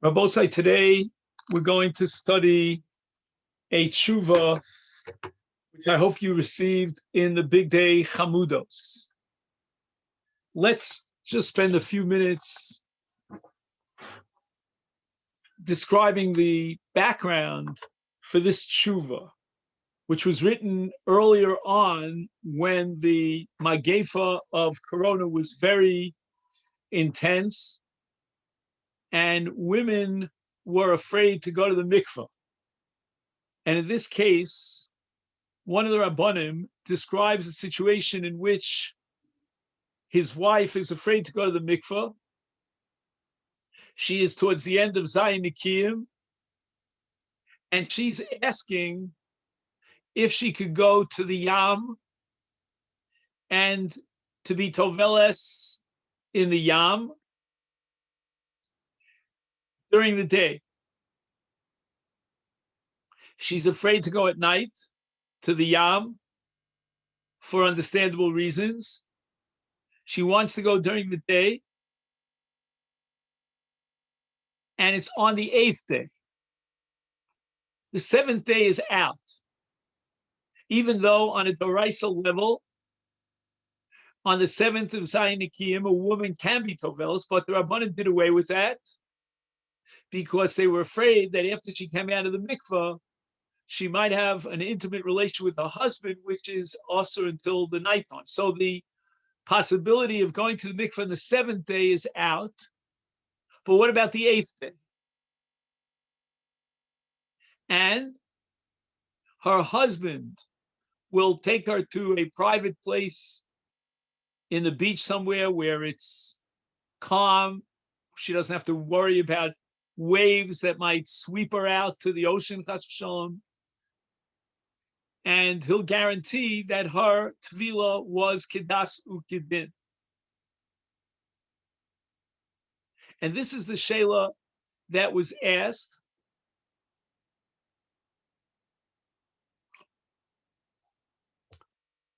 Rabosai, today we're going to study a tshuva, which I hope you received in the Big Day Chamudos. Let's just spend a few minutes describing the background for this tshuva, which was written earlier on when the Magefa of Corona was very intense and women were afraid to go to the mikveh. And in this case, one of the Rabbanim describes a situation in which his wife is afraid to go to the mikveh. She is towards the end of Zayin Nikiyim, and she's asking if she could go to the Yam and to be Toveles in the Yam during the day. She's afraid to go at night to the Yam for understandable reasons. She wants to go during the day, and it's on the 8th day. The 7th day is out. Even though on a Doraisa level, on the 7th of Zayin Nikiyim, a woman can be Tovelos, but the Rabbanan did away with that because they were afraid that after she came out of the mikveh, she might have an intimate relation with her husband, which is also until the nighttime. So the possibility of going to the mikveh on the 7th day is out. But what about the 8th day? And her husband will take her to a private place in the beach somewhere where it's calm. She doesn't have to worry about waves that might sweep her out to the ocean, chas v'shalom. And he'll guarantee that her tvila was kedas ukidin. And this is the sheila that was asked.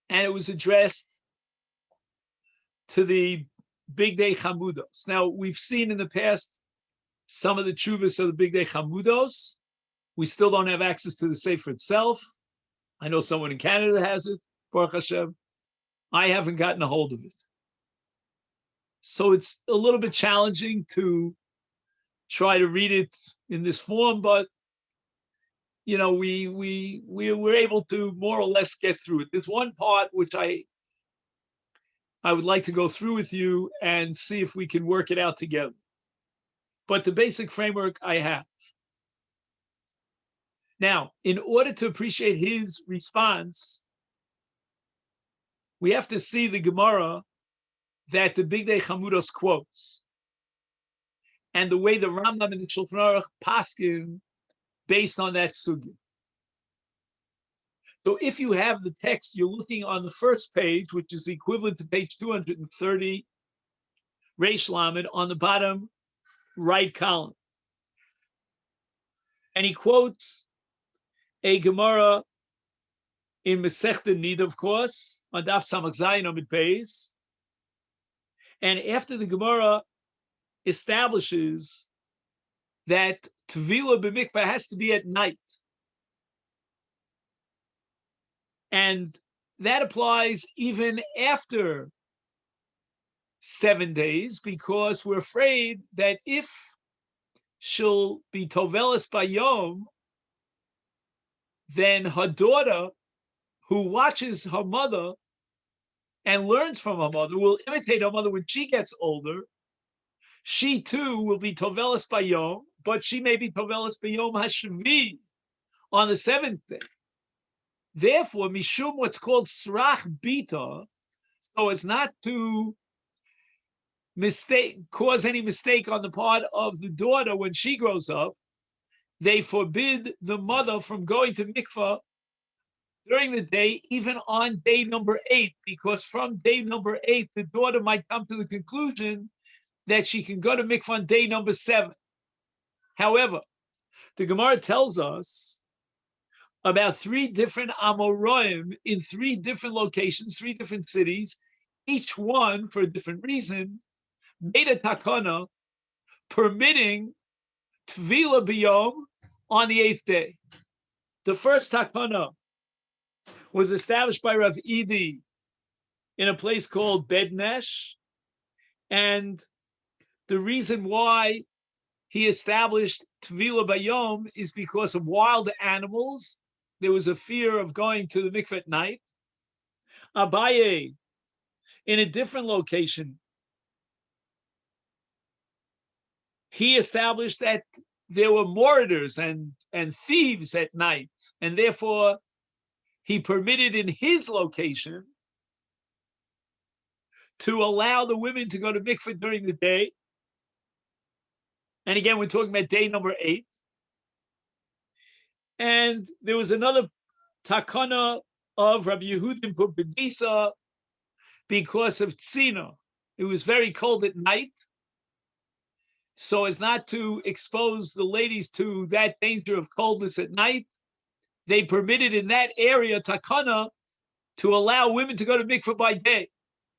And it was addressed to the Big Day Chamudos. Now, we've seen in the past some of the tshuvas of the Big Day Chamudos. We still don't have access to the Sefer itself. I know someone in Canada has it, Baruch Hashem. I haven't gotten a hold of it. So it's a little bit challenging to try to read it in this form, but you know, we were able to more or less get through it. There's one part which I would like to go through with you and see if we can work it out together. But the basic framework I have. Now, in order to appreciate his response, we have to see the Gemara that the Big Day Chamudos quotes and the way the Rambam and the Shulchan Aruch paskin based on that sugya. So if you have the text, you're looking on the first page, which is equivalent to page 230, Reish Lamed, on the bottom right column. And he quotes a Gemara in Masechta Nida, of course, on Daf Samach Zayin Amud Beis. And after the Gemara establishes that Tvila b'mikveh has to be at night, and that applies even after 7 days, because we're afraid that if she'll be Tovelis Bayom, then her daughter, who watches her mother and learns from her mother, will imitate her mother when she gets older. She too will be Tovelis Bayom, but she may be Tovelis Bayom Hashvi on the 7th day. Therefore, Mishum, what's called Srach Bita, so as not to cause any mistake on the part of the daughter when she grows up, they forbid the mother from going to mikveh during the day, even on day number 8, because from day number 8, the daughter might come to the conclusion that she can go to mikveh on day number 7. However, the Gemara tells us about 3 different Amoraim in 3 different locations, 3 different cities, each one for a different reason, made a takana permitting Tvila Biyom on the 8th day. The first takana was established by Rav Idi in a place called Bednesh. And the reason why he established Tvila Bayom is because of wild animals. There was a fear of going to the mikveh at night. Abaye, in a different location, he established that there were marauders and thieves at night, and therefore he permitted in his location to allow the women to go to mikveh during the day. And again, we're talking about day number 8. And there was another takana of Rabbi Yehudim Purbedisa because of tzina. It was very cold at night, so as not to expose the ladies to that danger of coldness at night, they permitted in that area takana to allow women to go to mikveh by day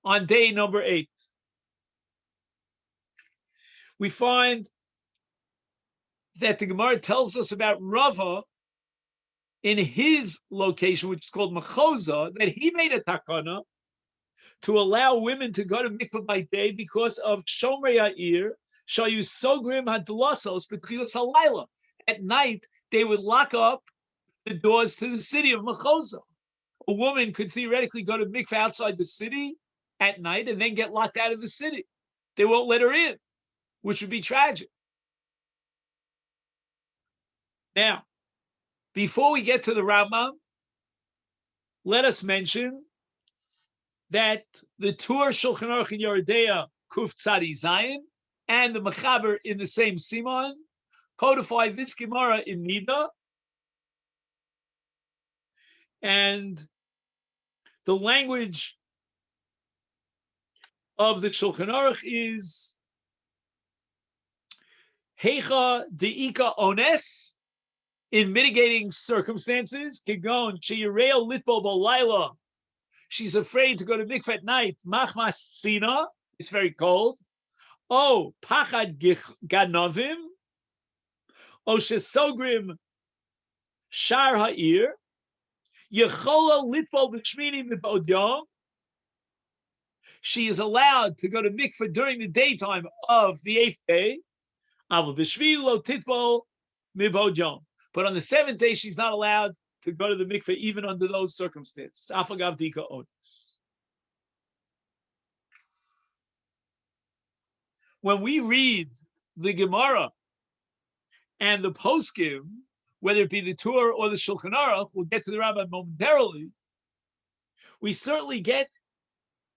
on day number 8. We find that the Gemara tells us about Rava in his location, which is called Machoza, that he made a takana to allow women to go to mikveh by day because of Shomrei Ha'ir, Shayu Sogrim Hadlasos B'Tchilas Halayla. At night, they would lock up the doors to the city of Machoza. A woman could theoretically go to mikveh outside the city at night and then get locked out of the city. They won't let her in, which would be tragic. Now, before we get to the Rambam, let us mention that the Tur Shulchan Aruch in Yeridea Kuf Tzadi Zayin and the Mechaber in the same Simon codify this Gemara in Nida, and the language of the Shulchan Aruch is Heicha Deika Ones, in mitigating circumstances, Kigon Sheyireo Litbo Bolayla. She's afraid to go to mikveh at night. Machmas Sina, it's very cold. Oh, Pachad Ganovim. Oh, Shesogrim Shar Ha'ir. Yechola Litbo B'Shmini Mibod Yom. She is allowed to go to mikveh during the daytime of the 8th day. Aval B'Shvi Lo Titbo Mibod Yom. But on the 7th day, she's not allowed to go to the mikveh even under those circumstances. Afagav Dika Otis. When we read the Gemara and the Poskim, whether it be the Tur or the Shulchan Aruch, we'll get to the Rabbah momentarily, we certainly get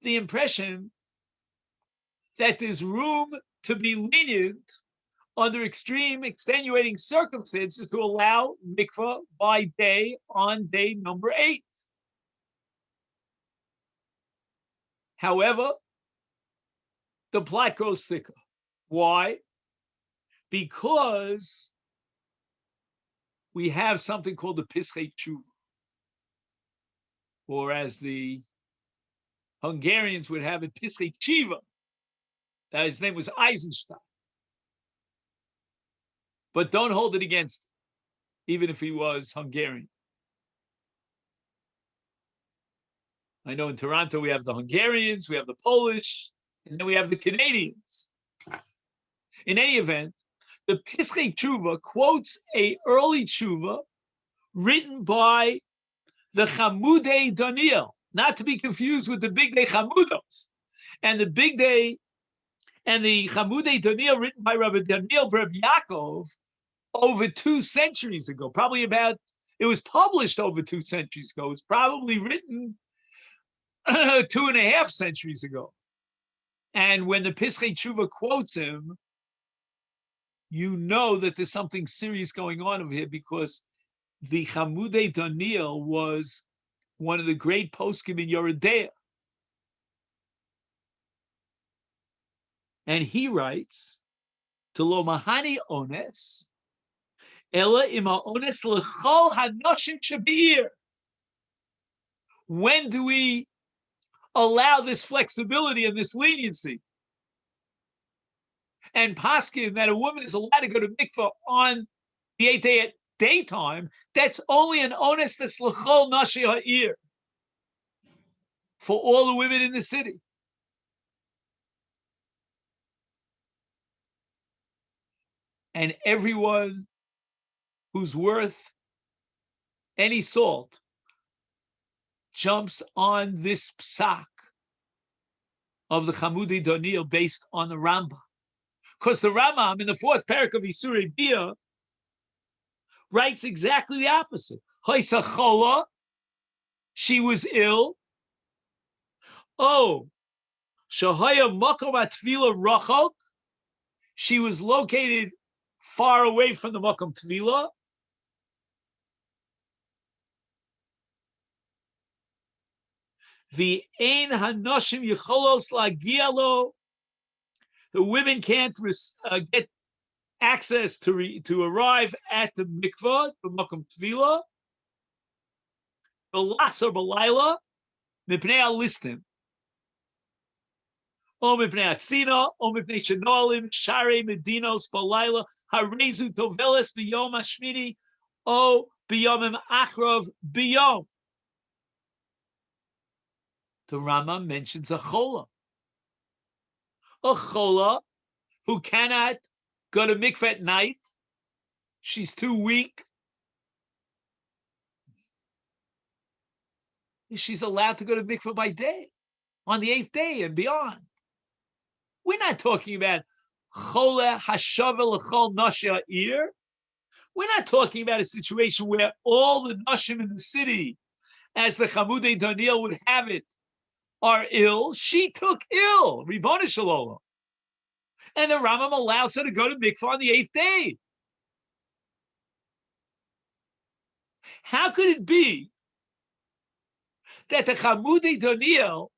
the impression that there's room to be lenient under extreme extenuating circumstances to allow mikvah by day on day number 8. However, the plot grows thicker. Why? Because we have something called the Piskei Corona, or as the Hungarians would have it, Piskei Chiva. His name was Eisenstein. But don't hold it against him, even if he was Hungarian. I know in Toronto we have the Hungarians, we have the Polish, and then we have the Canadians. In any event, the Piskei Tshuva quotes a early tshuva written by the Chamudei Daniel, not to be confused with the Big Day Chamudos. And the Big Day and the Chamudei Daniel written by Rabbi Daniel Berb Yaakov over 2 centuries ago, it was published over 2 centuries ago. It's probably written 2.5 centuries ago. And when the Piskei Tshuva quotes him, you know that there's something serious going on over here, because the Chamudei Daniel was one of the great poskim in Yeridea. And he writes, to lo mahani ones, ela ima ones l'chol hanoshim shebeir. When do we allow this flexibility and this leniency? and paskin that a woman is allowed to go to mikvah on the 8th day at daytime, that's only an onus that's l'chol nashi ha'ir, for all the women in the city. And everyone who's worth any salt jumps on this psak of the Chamudei Doniel based on the Rambam. Because the Rambam in the 4th parak of Isurei Bia writes exactly the opposite. Haisa chola, she was ill. Oh, shahaya makom atvila rachok, she was located far away from the makom tvila. The ein hanoshim yicholos lagialo, the women can't get access to arrive at the mikvah, the makom tvila. The lasar b'layla mipnei alistim, o mipnei atzina, o mipnei chenolim sharei medinos b'layla harezu toveles b'yom hashmini, o b'yomim achrov b'yom. The Rama mentions a chola who cannot go to mikveh at night. She's too weak. She's allowed to go to mikveh by day, on the 8th day and beyond. We're not talking about chola hashava l'chol nasha ir. We're not talking about a situation where all the nashim in the city, as the Chamudei Doniel would have it, are ill. She took ill, Ribono Shel Olam, and the Rambam allows her to go to mikvah on the 8th day. How could it be that the Chamudei Doniel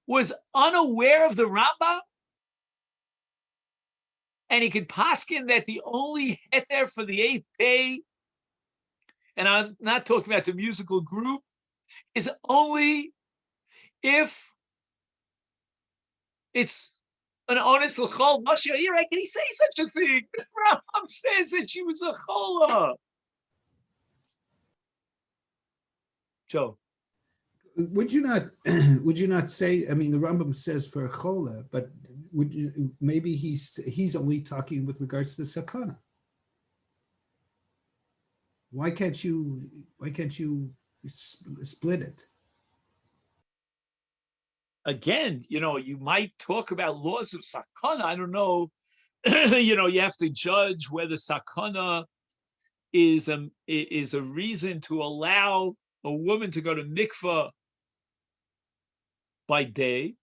was unaware of the Rambam, and he could paskin that the only heter for the 8th day, and I'm not talking about the musical group, is only if it's an honest l'chol mashiach? Right? Can he say such a thing? Rambam says that she was a chola. Joe, would you not say? I mean, the Rambam says for a chola, but would you, maybe he's only talking with regards to sakana? Why can't you split it? Again, you might talk about laws of sakana. I don't know. You have to judge whether sakana is a reason to allow a woman to go to mikvah by day.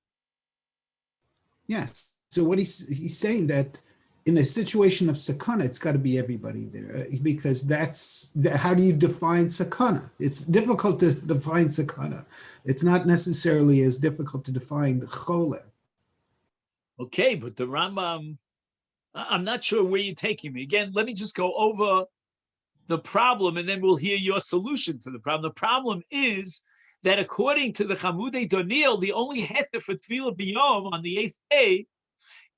Yes. So what he's saying that in a situation of sakana, it's got to be everybody there, because how do you define sakana? It's difficult to define sakana. It's not necessarily as difficult to define chola. Okay, but the Rambam, I'm not sure where you're taking me. Again, let me just go over the problem, and then we'll hear your solution to the problem. The problem is that according to the Chamudei Doniel, the only heter for Tefillah B'Yom on the 8th day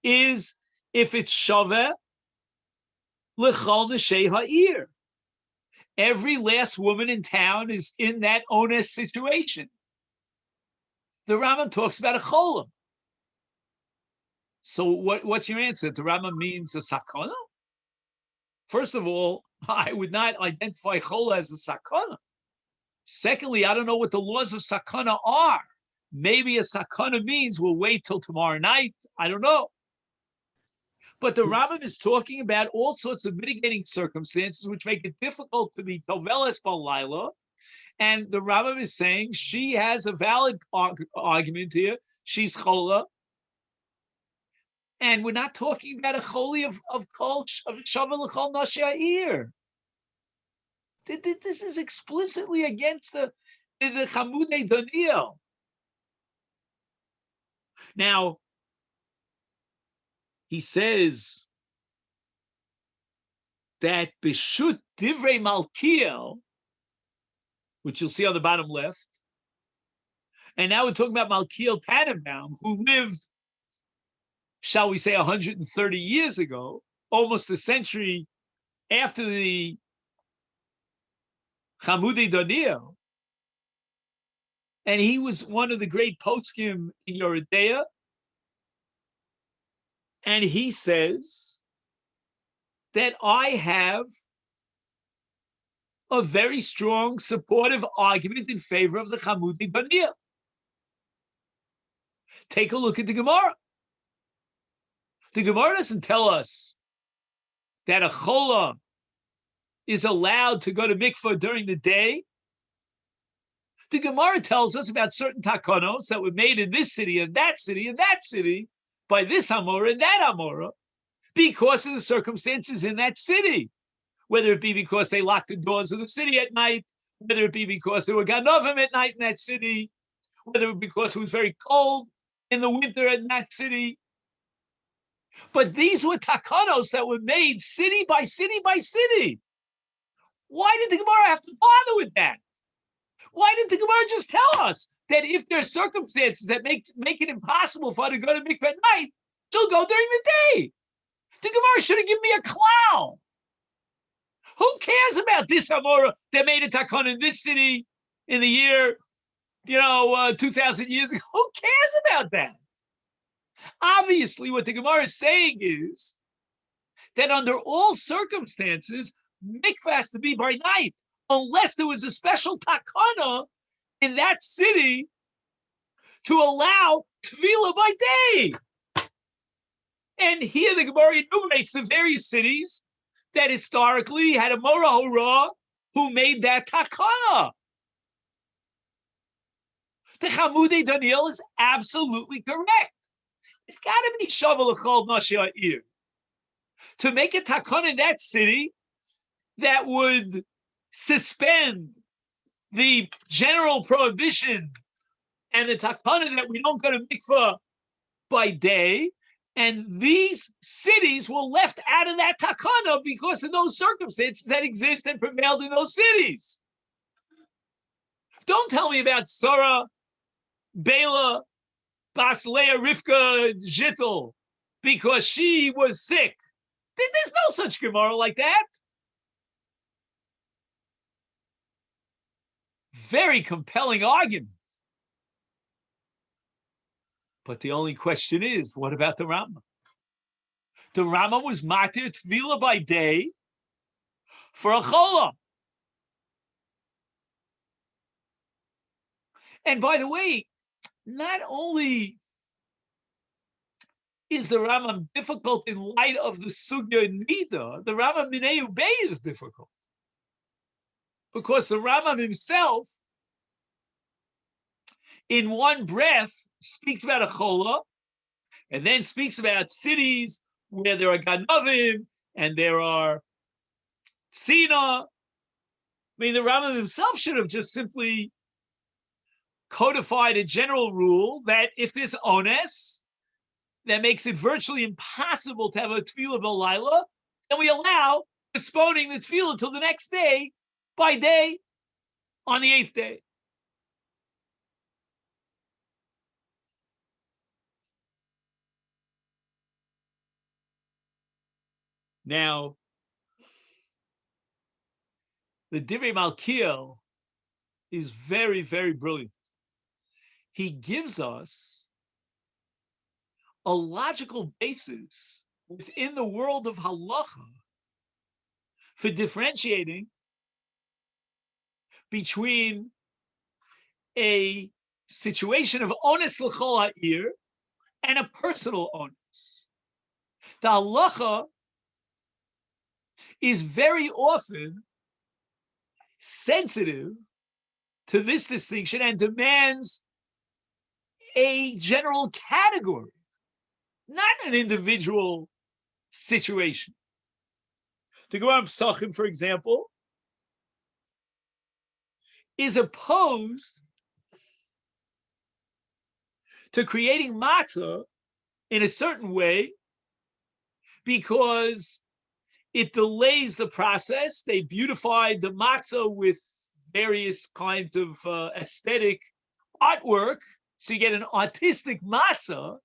is if it's Shaveh L'chol Neshei Ha'ir. Every last woman in town is in that onus situation. The Rambam talks about a cholam. So what's your answer? The Rambam means a sakana? First of all, I would not identify chola as a sakana. Secondly, I don't know what the laws of sakana are. Maybe a sakana means we'll wait till tomorrow night. I don't know. But the Rambam is talking about all sorts of mitigating circumstances which make it difficult to be toveles b'layla. And the Rambam is saying she has a valid argument here. She's chola. And we're not talking about a choli of Shaveh L'chol Nashei Ha'ir. This is explicitly against the Chamudei Doniel. Now, he says that B'shut Divrei Malkiel, which you'll see on the bottom left, and now we're talking about Malkiel Tannenbaum, who lived shall we say, 130 years ago, almost a century after the Chamudei Daniel, and he was one of the great poskim in Yoredea, and he says that I have a very strong supportive argument in favor of the Chamudei Daniel. Take a look at the Gemara. The Gemara doesn't tell us that a chola is allowed to go to mikvah during the day. The Gemara tells us about certain takanos that were made in this city and that city and that city by this Amora and that Amora because of the circumstances in that city. Whether it be because they locked the doors of the city at night, whether it be because there were ganovim at night in that city, whether it be because it was very cold in the winter in that city. But these were takanos that were made city by city by city. Why did the Gemara have to bother with that? Why didn't the Gemara just tell us that if there are circumstances that make it impossible for her to go to mikveh at night, she'll go during the day? The Gemara should have given me a clown. Who cares about this Amora that made a takon in this city in the year, 2,000 years ago? Who cares about that? Obviously, what the Gemara is saying is that under all circumstances, mikveh has to be by night, unless there was a special takana in that city to allow tefillah by day. And here the Gemara enumerates the various cities that historically had a Mora Hora who made that takana. The Chamudei Daniel is absolutely correct. It's got to be Shavuot L'chol Nashi Ha'ir. To make a takana in that city that would suspend the general prohibition and the takana that we don't go to mikvah by day, and these cities were left out of that takana because of those circumstances that exist and prevailed in those cities. Don't tell me about Sarah, Bela, Baslea, Rivka, Gittel, because she was sick. There's no such Gemara like that. Very compelling argument. But the only question is, what about the Rambam? The Rambam was matir tefillah by day for a chola. And by the way, not only is the Rambam difficult in light of the sugya nida, the Rambam Minei Ubei is difficult. Because the Rambam himself, in one breath, speaks about a chola, and then speaks about cities where there are ganovim and there are sina. I mean, the Rambam himself should have just simply codified a general rule that if there's ones that makes it virtually impossible to have a tefillah b'layla, then we allow postponing the tefillah until the next day by day on the 8th day. Now, the Divrei Malkiel is very, very brilliant. He gives us a logical basis within the world of halacha for differentiating between a situation of ones l'chol ha'ir and a personal ones. The halacha is very often sensitive to this distinction and demands a general category, not an individual situation. The Gemara Pesachim, for example, is opposed to creating matzah in a certain way because it delays the process. They beautified the matzah with various kinds of aesthetic artwork, so you get an artistic matzah,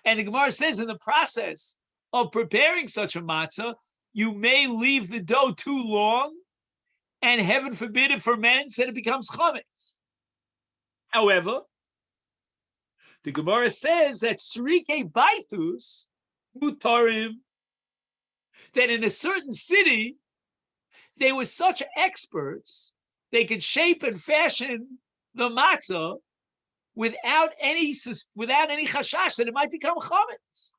And the Gemara says in the process of preparing such a matzah, you may leave the dough too long, and heaven forbid it ferments and it becomes chametz. However, the Gemara says that srike baitus mutarim, that in a certain city, they were such experts, they could shape and fashion the matzah without any chashash that it might become chametz.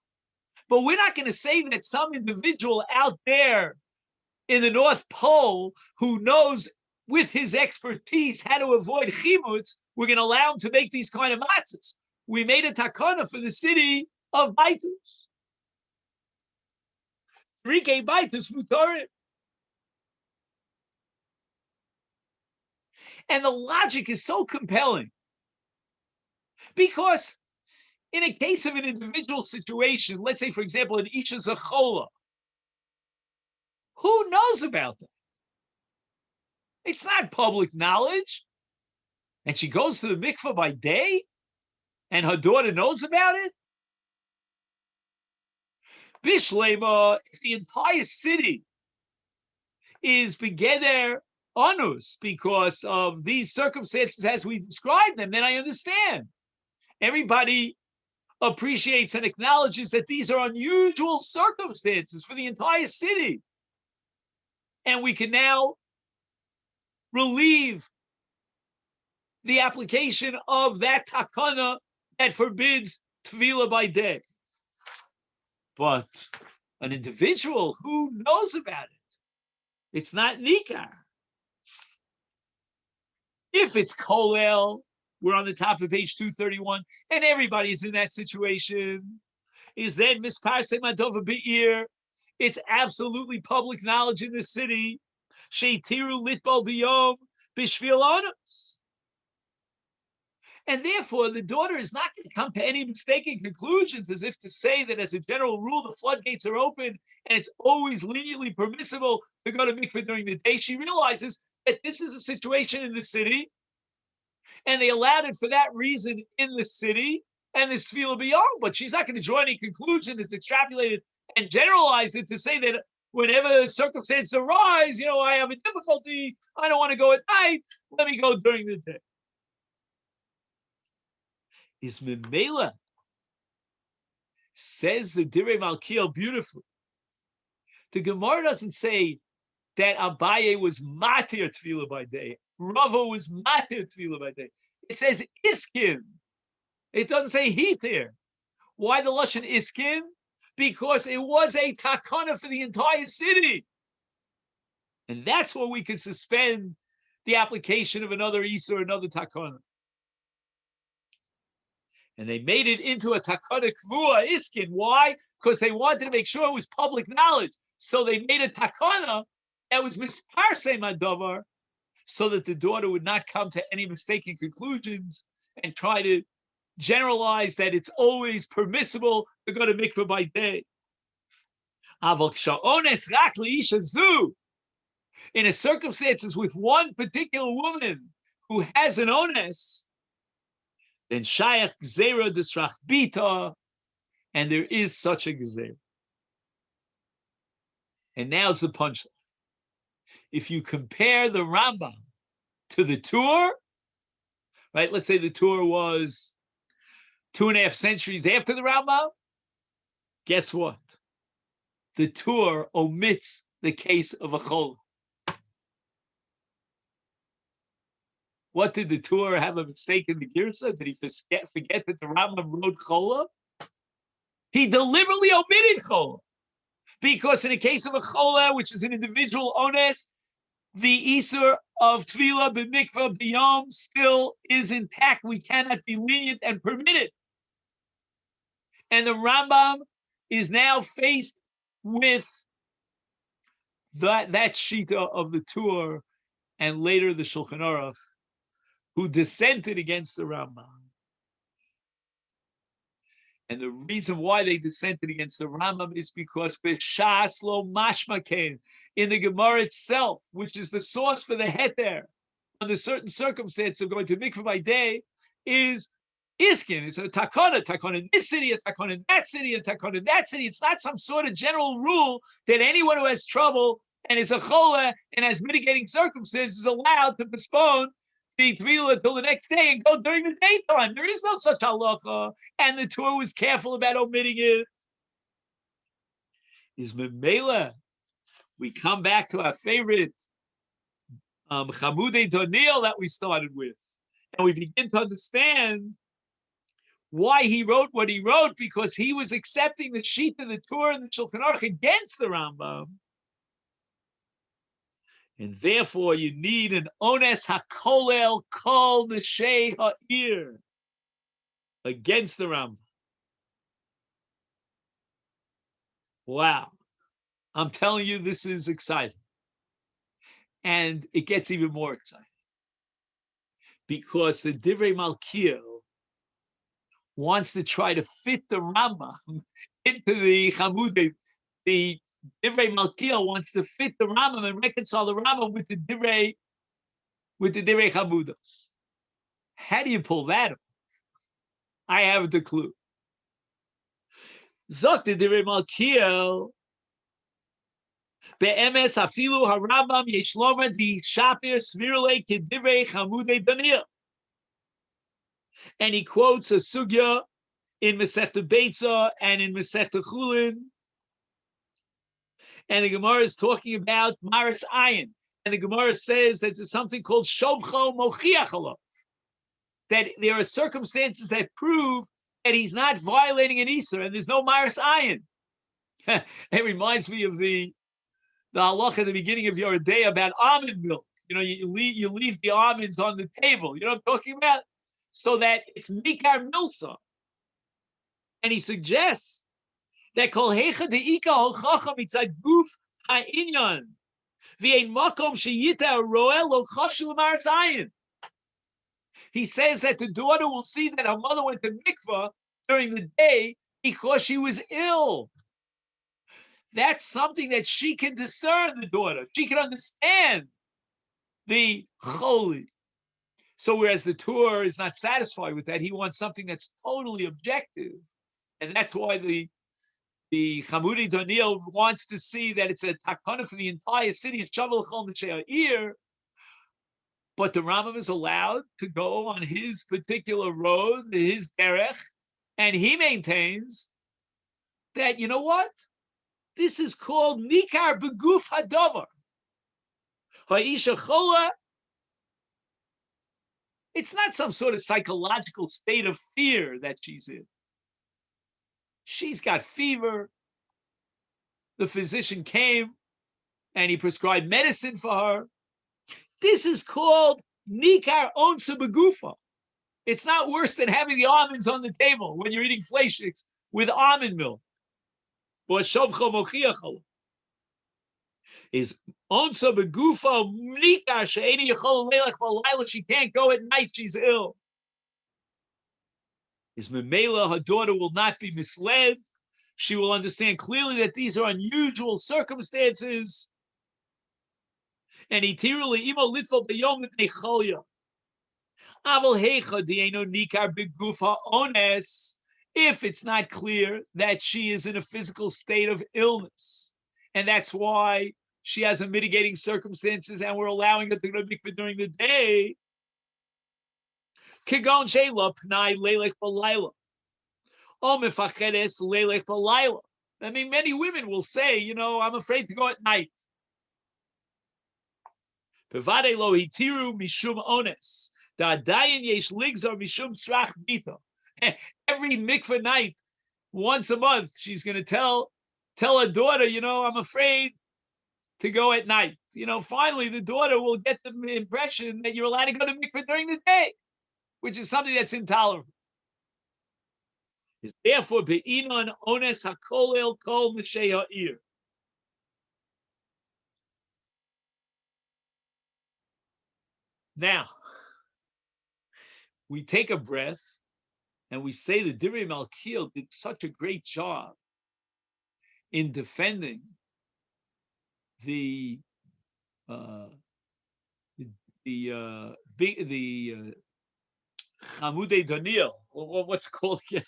But we're not going to say that some individual out there in the North Pole who knows with his expertise how to avoid chimutz, we're going to allow him to make these kind of matzahs. We made a takana for the city of Baitus. Rike Baitus mutarim. And the logic is so compelling because in a case of an individual situation, let's say, for example, an Isha Zachola, who knows about that? It's not public knowledge. And she goes to the mikveh by day, and her daughter knows about it. Bishlema, if the entire city is begeder onus because of these circumstances as we describe them, then I understand. Everybody appreciates and acknowledges that these are unusual circumstances for the entire city. And we can now relieve the application of that takana that forbids tvila by day. But an individual who knows about it, it's not nikar. If it's kolel, we're on the top of page 231, and everybody's in that situation, is then misparse madova be'ir. It's absolutely public knowledge in the city. Sheitiru litbal biyom bishvil onus. And therefore, the daughter is not going to come to any mistaken conclusions as if to say that as a general rule, the floodgates are open and it's always leniently permissible to go to mikveh during the day. She realizes that this is a situation in the city and they allowed it for that reason in the city and this tefillah b'yom, but she's not going to draw any conclusion that's extrapolated and generalize it to say that whenever circumstances arise, I have a difficulty, I don't want to go at night, let me go during the day. Is Memela, says the Direi Malkiel beautifully. The Gemara doesn't say that Abaye was matir tefillah by day. Rava was matir tefillah by day. It says iskin. It doesn't say hitir. Why the lashon iskin? Because it was a takana for the entire city. And that's where we could suspend the application of another Isa or another takana. And they made it into a takana kvua iskin. Why? Because they wanted to make sure it was public knowledge. So they made a takana that was misparse madavar, so that the daughter would not come to any mistaken conclusions and try to generalize that it's always permissible to go to mikveh by day. In a circumstances with one particular woman who has an ones, then shayach gzeira desrach bita, and there is such a gzeira. And now's the punchline. If you compare the Rambam to the Tur, right? Let's say the Tur was 2.5 centuries after the Rambam. Guess what? The Tur omits the case of a chol. What did the Tur have a mistake in the Girsa? Did he forget that the Rambam wrote chola? He deliberately omitted chola. Because in the case of a chola, which is an individual ones, the Isur of Tvila b'mikvah b'yom still is intact. We cannot be lenient and permit it. And the Rambam is now faced with that shita of the Tur and later the Shulchan Aruch, who dissented against the Rambam. And the reason why they dissented against the Rambam is because b'shas lo mashma kain, in the Gemara itself, which is the source for the heter, under certain circumstances of going to mikveh by day, is Iskin. It's a takana in this city, a takana in that city, a takana in that city. It's not some sort of general rule that anyone who has trouble and is a chola and has mitigating circumstances is allowed to postpone the tefillah till the next day and go during the daytime. There is no such halacha, and the Torah was careful about omitting it. Is memela. We come back to our favorite Chamudei Doniel that we started with, and we begin to understand why he wrote what he wrote, because he was accepting the sheet of the Torah and the Shulchan Aruch against the Rambam. And therefore, you need an ones hakolel kol neshei ha'ir against the Rambam. Wow. I'm telling you, this is exciting. And it gets even more exciting. Because the Divrei Malkiel wants to try to fit the Rambam into the Chamudei. The Divrei Malkiel wants to fit the Rambam and reconcile the Rambam with the Divrei Chamudos. How do you pull that off? I haven't the clue. Zok the Divrei Malkiel be'emes afilu harambam yesh lomer di shapir svirle kedivrei Chamudei Daniel. And he quotes a sugya in Masechta Beitza and in Masechta Chulin. And the Gemara is talking about Maris Ayin. And the Gemara says that there's something called Shovcho Mochiach Alav. That there are circumstances that prove that he's not violating an Isser, and there's no Maris Ayin. It reminds me of the halach at the beginning of your day about almond milk. You know, you leave the almonds on the table. You know what I'm talking about? So that it's Nikar Milsa. And he suggests that kol hecha deika hol chacham mitzad guf ha'inyan v'ein makom sheyita roel lo chashu l'maretz ayin. He says that the daughter will see that her mother went to mikvah during the day because she was ill. That's something that she can discern, the daughter. She can understand the choli. So whereas the Torah is not satisfied with that, he wants something that's totally objective. And that's why the Chamudei Daniel wants to see that it's a takana for the entire city. It's Shavuot Chol Neshei. But the Rambam is allowed to go on his particular road, his derech, and he maintains that, you know what? This is called Nikar Beguf Hadover. Ha'isha Chola. It's not some sort of psychological state of fear that she's in. She's got fever. The physician came and he prescribed medicine for her. This is called Nikar Onsa Begufa. It's not worse than having the almonds on the table when you're eating fleishiks with almond milk. Or Shovcha Mochiachal. Is Onsa Begufa Nikar She'eni Yachol Leilach Balayla. She can't go at night, she's ill. Is Memela, her daughter will not be misled. She will understand clearly that these are unusual circumstances. And itiruli imo litfo beyom necholya. Aval hecha dieno nikar begufa ones. If it's not clear that she is in a physical state of illness, and that's why she has a mitigating circumstances, and we're allowing her to go to mikveh during the day. Kigon shela pnai leilech balayla. O mefachedes leilech balayla. I mean, many women will say, you know, I'm afraid to go at night. Pevade lo hitiru mishum ones. Da dayan yesh ligzar mishum srach bita. Every mikveh night, once a month, she's going to tell her daughter, you know, I'm afraid to go at night. You know, finally, the daughter will get the impression that you're allowed to go to mikveh during the day, which is something that's intolerable. Is therefore be'inon ones hakolel kol m'shei ha'ir. Now, we take a breath and we say that Divrei Malkiel did such a great job in defending the Chamudei Daniel. What's it called again?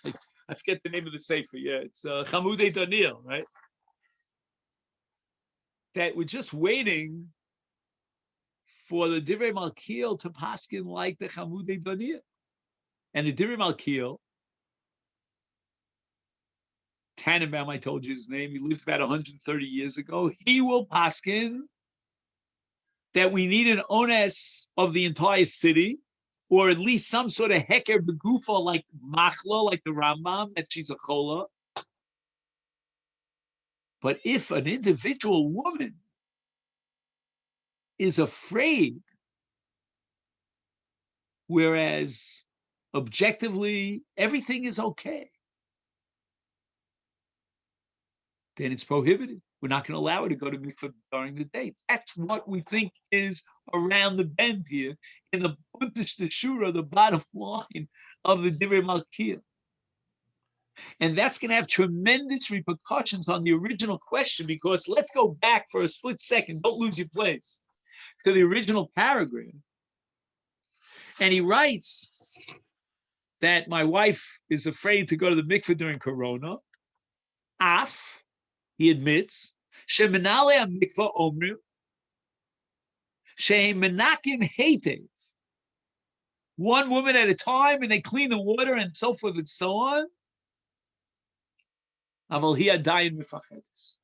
I forget the name of the sefer. Yeah, it's Chamudei Daniel, right? That we're just waiting for the Divrei Malkiel to paskin like the Chamudei Daniel. And the Divrei Malkiel, Tannenbaum, I told you his name, he lived about 130 years ago. He will paskin that we need an ones of the entire city, or at least some sort of heker begufa like machla, like the Rambam, that she's a chola. But if an individual woman is afraid, whereas objectively everything is okay, then it's prohibited. We're not going to allow her to go to mikveh during the day. That's what we think is around the bend here in the Buntish Shura, the bottom line of the Divrei Malkiel. And that's going to have tremendous repercussions on the original question, because let's go back for a split second. Don't lose your place to the original paragraph. And he writes that my wife is afraid to go to the mikveh during Corona. Af, he admits, shemenale mikveh omru, shemenakim heitev. One woman at a time, and they clean the water and so forth and so on. Aval hi adayin mifachedes.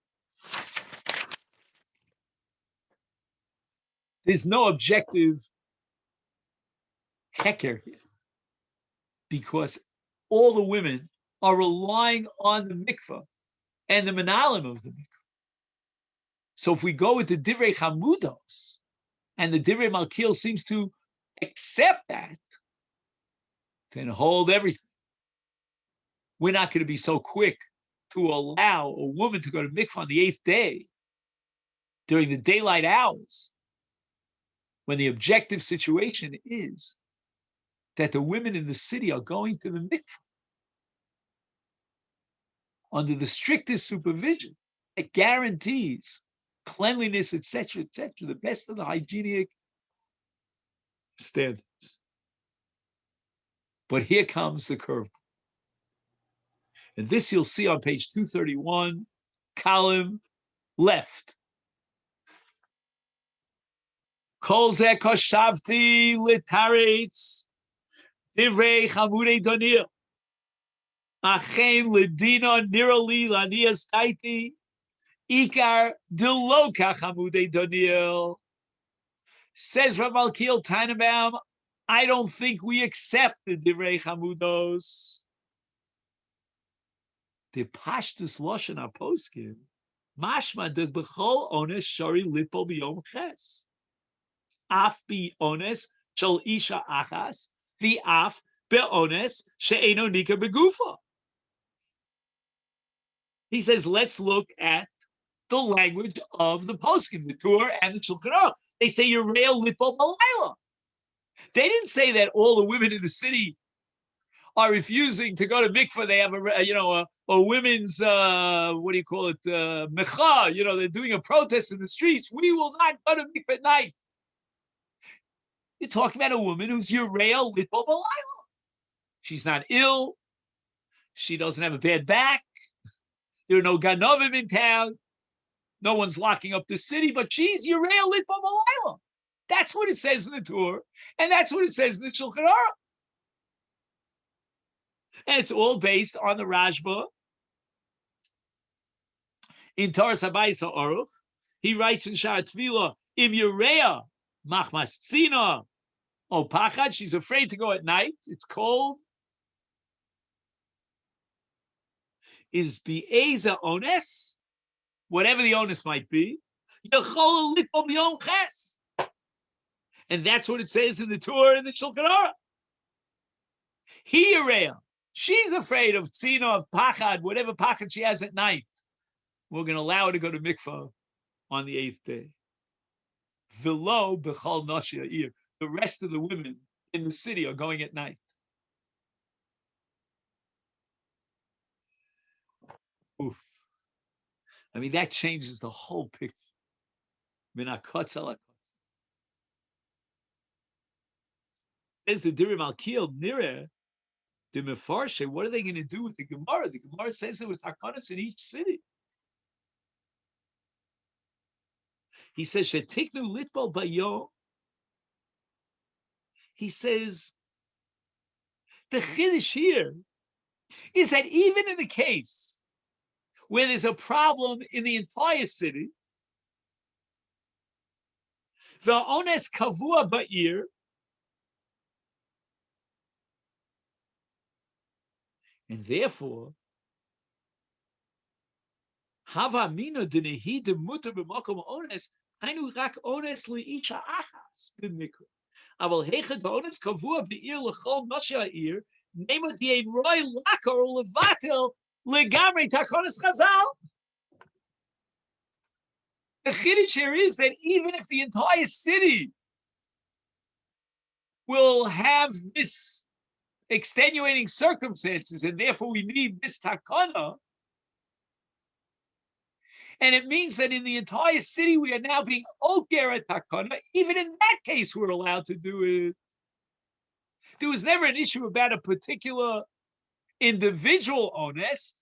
There's no objective heker here, because all the women are relying on the mikveh and the menalim of the mikveh. So if we go with the Divrei Chamudos, and the Divrei Malkiel seems to accept that, then hold everything. We're not going to be so quick to allow a woman to go to mikveh on the 8th day during the daylight hours, when the objective situation is that the women in the city are going to the mikveh under the strictest supervision. It guarantees cleanliness, etc., the best of the hygienic standards. But here comes the curve. And this you'll see on page 231, column left. Kol ze koshavti litaretz divrei chamudei donir. Achen ledina nirali lanias taiti ikar deloka chamudei donir. Says Rav Malkiel Tannenbaum, I don't think we accept the divrei chamudos. The pashtus loshen aposkim mashma de bechol ones shari litpo biyom ches. Af bi ones shel isha achas the af be ones she'eno nika begufa. He says, let's look at the language of the poskim, the Torah and the Shulchan Aruch. They say you're real litpo balayla. They didn't say that all the women in the city are refusing to go to mikveh. They have a women's what do you call it, mecha. They're doing a protest in the streets. We will not go to mikveh at night. You're talking about a woman who's Yireo Litbo Balayla. She's not ill. She doesn't have a bad back. There are no ganovim in town. No one's locking up the city, but she's Yireo Litbo Balayla. That's what it says in the Torah, and that's what it says in the Shulchan Aruch. And it's all based on the Rashba. In Torah Sabayis Aruch, he writes in Sha'ar Tvila, Im Yereya Machmas Tzina O Pachad, she's afraid to go at night, it's cold. Is Be'eza Ones, whatever the onus might be, Yechol Litbo B'Yom Ches. And that's what it says in the Torah and the Shulchan Aruch. He Yereya. She's afraid of tzina, of pachad, whatever pachad she has at night. We're going to allow her to go to mikvah on the 8th day. Velo b'chol noshi ha'ir. The rest of the women in the city are going at night. Oof. I mean, that changes the whole picture. Says the Dirim Al-Kil, Nire, the Mefarshe, what are they going to do with the Gemara? The Gemara says there were takonos in each city. He says, Shetiknu litbal bayom. He says, the chiddush here is that even in the case where there's a problem in the entire city, the ones kavua ba'ir, and therefore, hava mina denehi de mutter b'makom ones, hainu rak ones li'isha achas b'mikra. Aval hechad ba'ones kavua b'ir l'chol masha ha'ir, nema di'ein roi lakar or levatel legamri takonis chazal. The chiddush here is that even if the entire city will have this extenuating circumstances, and therefore we need this takana, and it means that in the entire city we are now being oker at takana, even in that case we're allowed to do it. There was never an issue about a particular individual onus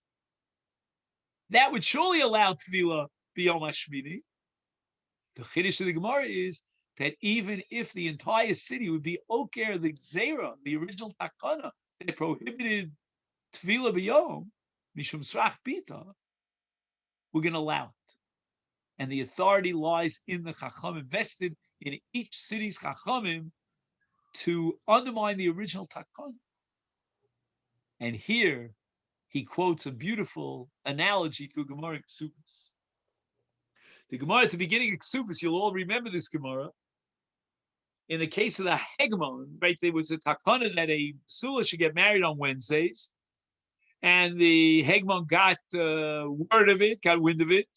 that would surely allow tefillah b'yom hashmini. The chiddush of the Gemara is that even if the entire city would be oker the gzera, the original takana that prohibited tefillah b'yom mishum srach pita, we're going to allow it, and the authority lies in the chachamim, vested in each city's chachamim, to undermine the original takana. And here he quotes a beautiful analogy to a Gemara in Ksubis. The Gemara at the beginning of Ksubis, you'll all remember this Gemara. In the case of the Hegmon, right, there was a takana that a Sula should get married on Wednesdays, and the Hegmon got word of it, got wind of it.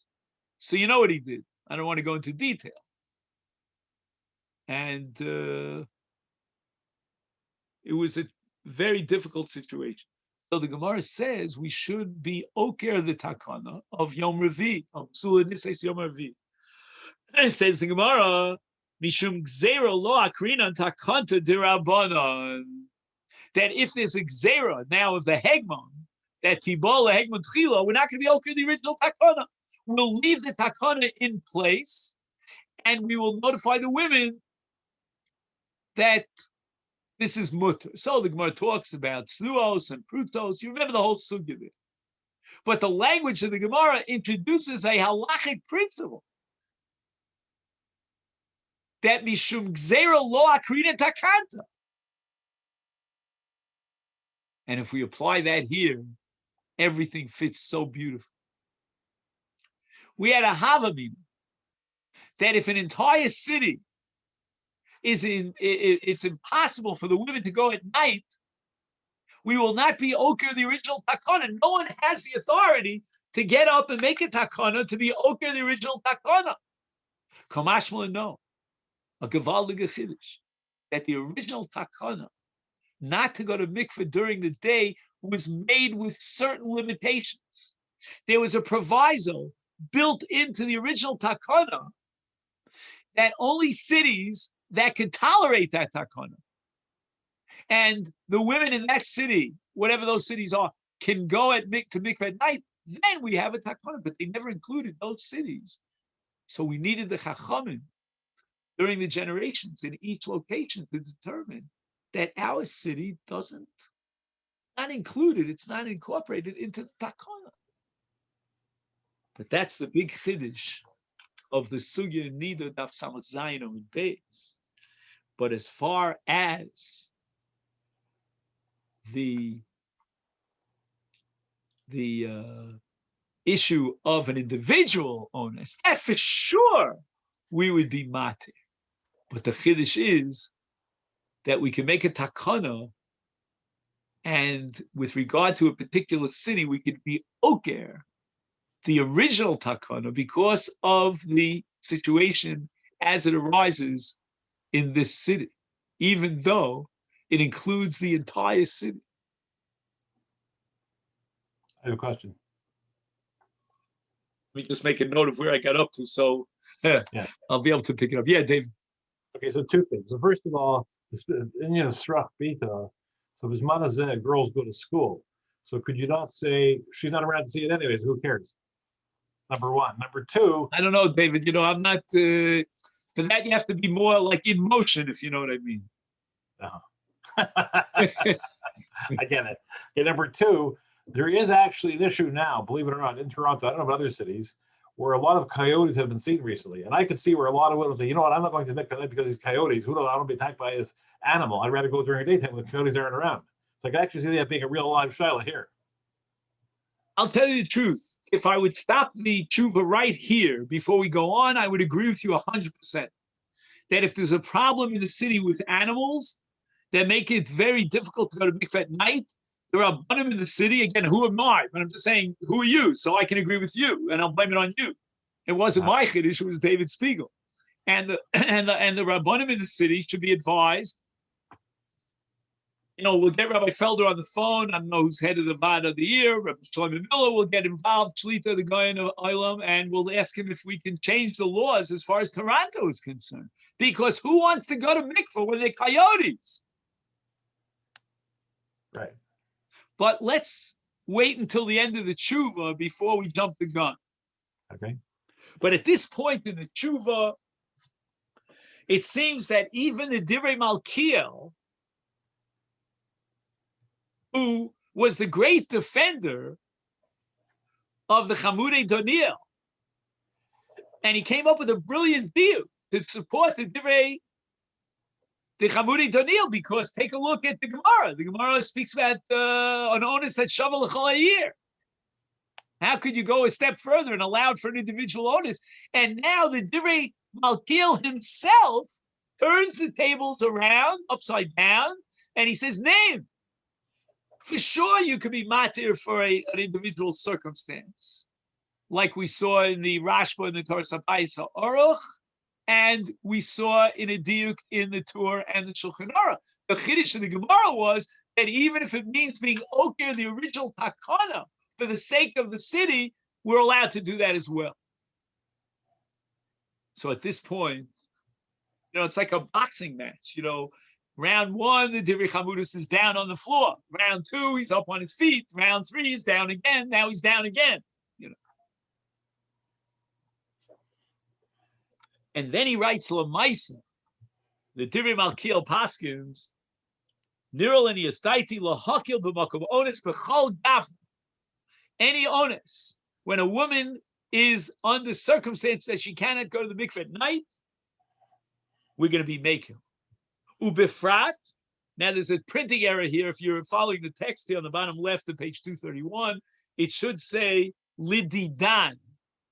So you know what he did. I don't want to go into detail. And it was a very difficult situation. So the Gemara says we should be oker the takana of Yom Revi, of Sula Nises Yom Revi. And it says the Gemara, Mishum Gzera lo akrinan takanta dirabanan, that if there's a Gzera now of the Hegmon, that Tibola Hegmon Tchila, we're not going to be oker the original takana. We'll leave the takana in place, and we will notify the women that this is mutter. So the Gemara talks about sluos and prutos. You remember the whole sugya there. But the language of the Gemara introduces a halachic principle that mishum gzera lo akrina takanta. And if we apply that here, everything fits so beautifully. We had a havamina that if an entire city it's impossible for the women to go at night, we will not be oker the original takana. No one has the authority to get up and make a takana to be oker the original takana. Kamashma, no. A gevaldige chiddush that the original takana not to go to mikveh during the day was made with certain limitations. There was a proviso built into the original takana that only cities that could tolerate that takana, and the women in that city, whatever those cities are, can go to mikveh at night, then we have a takana. But they never included those cities. So we needed the chachamim during the generations in each location to determine that our city not included, it's not incorporated into the takana. But that's the big chiddush of the sugya in Nida Daf Samach Zayin and Beis. But as far as the issue of an individual onus, that for sure we would be matir. But the chiddush is that we can make a takana, and with regard to a particular city, we could be oker the original takana because of the situation as it arises in this city, even though it includes the entire city. I have a question. Let me just make a note of where I got up to, so Yeah. I'll be able to pick it up. Yeah, Dave. Okay, so two things. So first of all, Srach Bita. So Bismanazeh, girls go to school. So could you not say she's not around to see it anyways? Who cares? Number one. Number two. I don't know, David. I'm not. For that, you have to be more like in motion, if you know what I mean. I get it. Okay, number two, there is actually an issue now, believe it or not, in Toronto. I don't know about other cities, where a lot of coyotes have been seen recently. And I could see where a lot of women say, you know what, I'm not going to Nick because these coyotes, who knows, I don't be attacked by this animal. I'd rather go during the daytime when the coyotes aren't around. So I can actually see that being a real live Shiloh here. I'll tell you the truth. If I would stop the tshuva right here before we go on, I would agree with you 100%. That if there's a problem in the city with animals that make it very difficult to go to mikveh at night, there are rabbanim in the city. Again, who am I? But I'm just saying, who are you? So I can agree with you, and I'll blame it on you. It wasn't my chiddush; it was David Spiegel, and the rabbanim in the city should be advised. We'll get Rabbi Felder on the phone. I don't know who's head of the Vada of the year. Rabbi Shlomo Miller will get involved, Shlita, the guy in Olam, and we'll ask him if we can change the laws as far as Toronto is concerned. Because who wants to go to mikveh when they're coyotes? Right. But let's wait until the end of the tshuva before we jump the gun. Okay. But at this point in the tshuva, it seems that even the Divrei Malkiel, who was the great defender of the Chamudei Doniel, and he came up with a brilliant deal to support the Chamudei Doniel, because take a look at the Gemara. The Gemara speaks about an onus that shavel a year. How could you go a step further and allow for an individual onus? And now the Divrei Malkiel himself turns the tables around, upside down, and he says, name. For sure, you could be matir for an individual circumstance, like we saw in the Rashba and the Torah Sapais HaOruch, and we saw in a diuk in the Torah and the Shulchan Aruch. The chiddush of the Gemara was that even if it means being okir, the original takana, for the sake of the city, we're allowed to do that as well. So at this point, it's like a boxing match, Round one, the Divrei Chamudus is down on the floor. Round two, he's up on his feet. Round three, he's down again. Now he's down again. And then he writes Lamaisa, the Divrei Malkiel Paskins, Nirol ani estaiti lahakil b'makom onus b'chol gafna. Any onus, when a woman is under circumstance that she cannot go to the mikveh at night, we're going to be making. Ubifrat. Now there's a printing error here. If you're following the text here on the bottom left of page 231, it should say Lididan.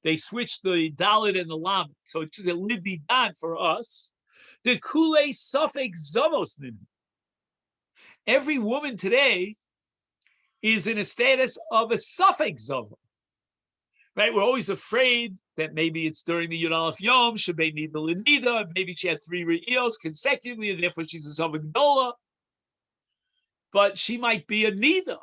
They switched the Dalit and the Lamed. So it should say Lididan for us. The Kule Suffolk Zamos. Every woman today is in a status of a Suffolk Zamo. Right? We're always afraid that maybe it's during the Yud Aleph Yom, Shabbat Nida L'Nida, maybe she had 3 Re'iyos consecutively, and therefore she's a Suffolk Gdola. But she might be a Nida.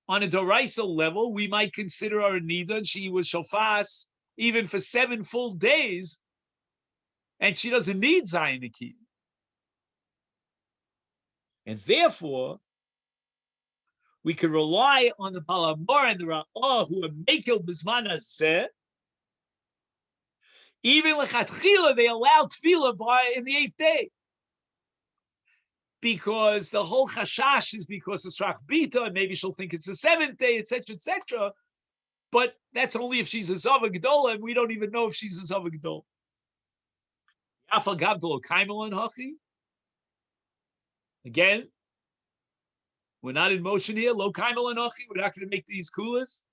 On a Doraisa level, we might consider her a Nida, and she was Shofas even for 7 full days, and she doesn't need Zayin Akid. And therefore, we can rely on the Balamor and the Ra'ah who are Mekel Bizman Hazeh. Even Lechatchila, they allow Tefillah in the 8th day. Because the whole Chashash is because of Srach Bita, and maybe she'll think it's the 7th day, etc., etc. But that's only if she's a Zava Gedola, and we don't even know if she's a Zava Gedola. Yafal Gavdalo Kaimelon Hachi. Again, we're not in motion here. Lo Kaimelon Hachi. We're not going to make these kulas.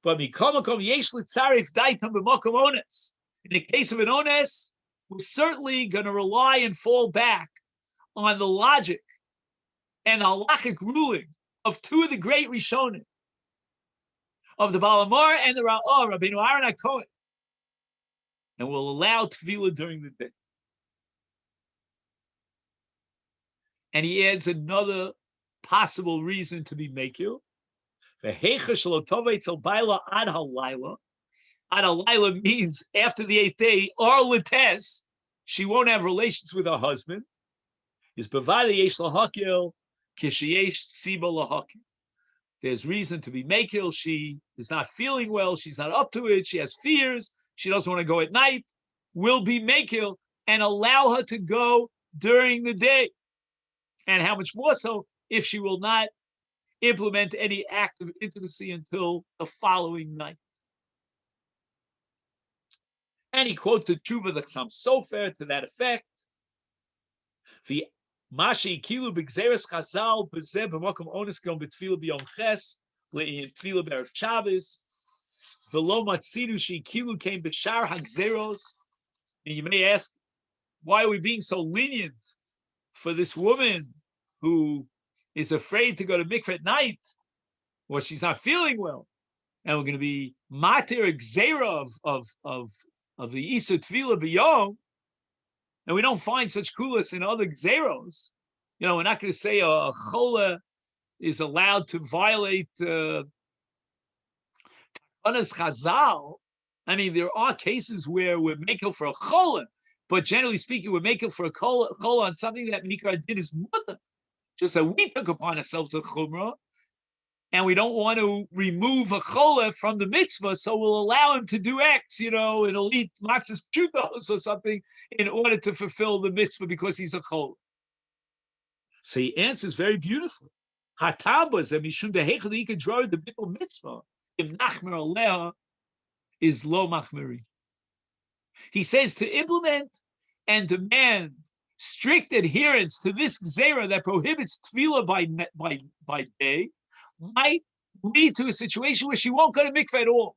But Mikomakom Yesh Litzarif Daitam B'Mokom Ones. In the case of an ones, we're certainly going to rely and fall back on the logic and halachic ruling of 2 of the great Rishonim, of the Balamor and the Ra'ah, Rabbeinu Aaron HaKohen, and will allow Tefillah during the day. And he adds another possible reason to be Mekil. Ad halayla means after the 8th day, or Lates, she won't have relations with her husband. is bevali yesh lahakil kishiyesh siba lahakil. There's reason to be makil. She is not feeling well. She's not up to it. She has fears. She doesn't want to go at night. Will be makil and allow her to go during the day. And how much more so if she will not implement any act of intimacy until the following night. And he quoted Tshuva the Chassam Sofer to that effect. The Mashi Kilu B'Gzeres Chazal B'Zeh B'Makom Onis Gom B'Tfila B'Yom Ches Le'in Tfila B'Erev Shabbos V'Lo Matzinu Shi Kilu came B'Shar HaGzeros. And you may ask, why are we being so lenient for this woman who is afraid to go to mikveh at night, or she's not feeling well, and we're going to be matir gzera of the Isa Tvila B'Yom, and we don't find such kulas in other gzeros. We're not going to say a chola is allowed to violate Takanas Chazal. I mean, there are cases where we're making for a chola, but generally speaking, we're making for a chola on something that Mikra did is mutter. Just that we took upon ourselves a chumrah, and we don't want to remove a chola from the mitzvah, so we'll allow him to do X, and he'll eat matzahs pshutos or something in order to fulfill the mitzvah because he's a chola. So he answers very beautifully. Hatabas and mishum dehechad ikadrar the bittul mitzvah im nachmer aleha is lo machmeri. He says to implement and demand strict adherence to this gzera that prohibits tefillah by day might lead to a situation where she won't go to mikveh at all.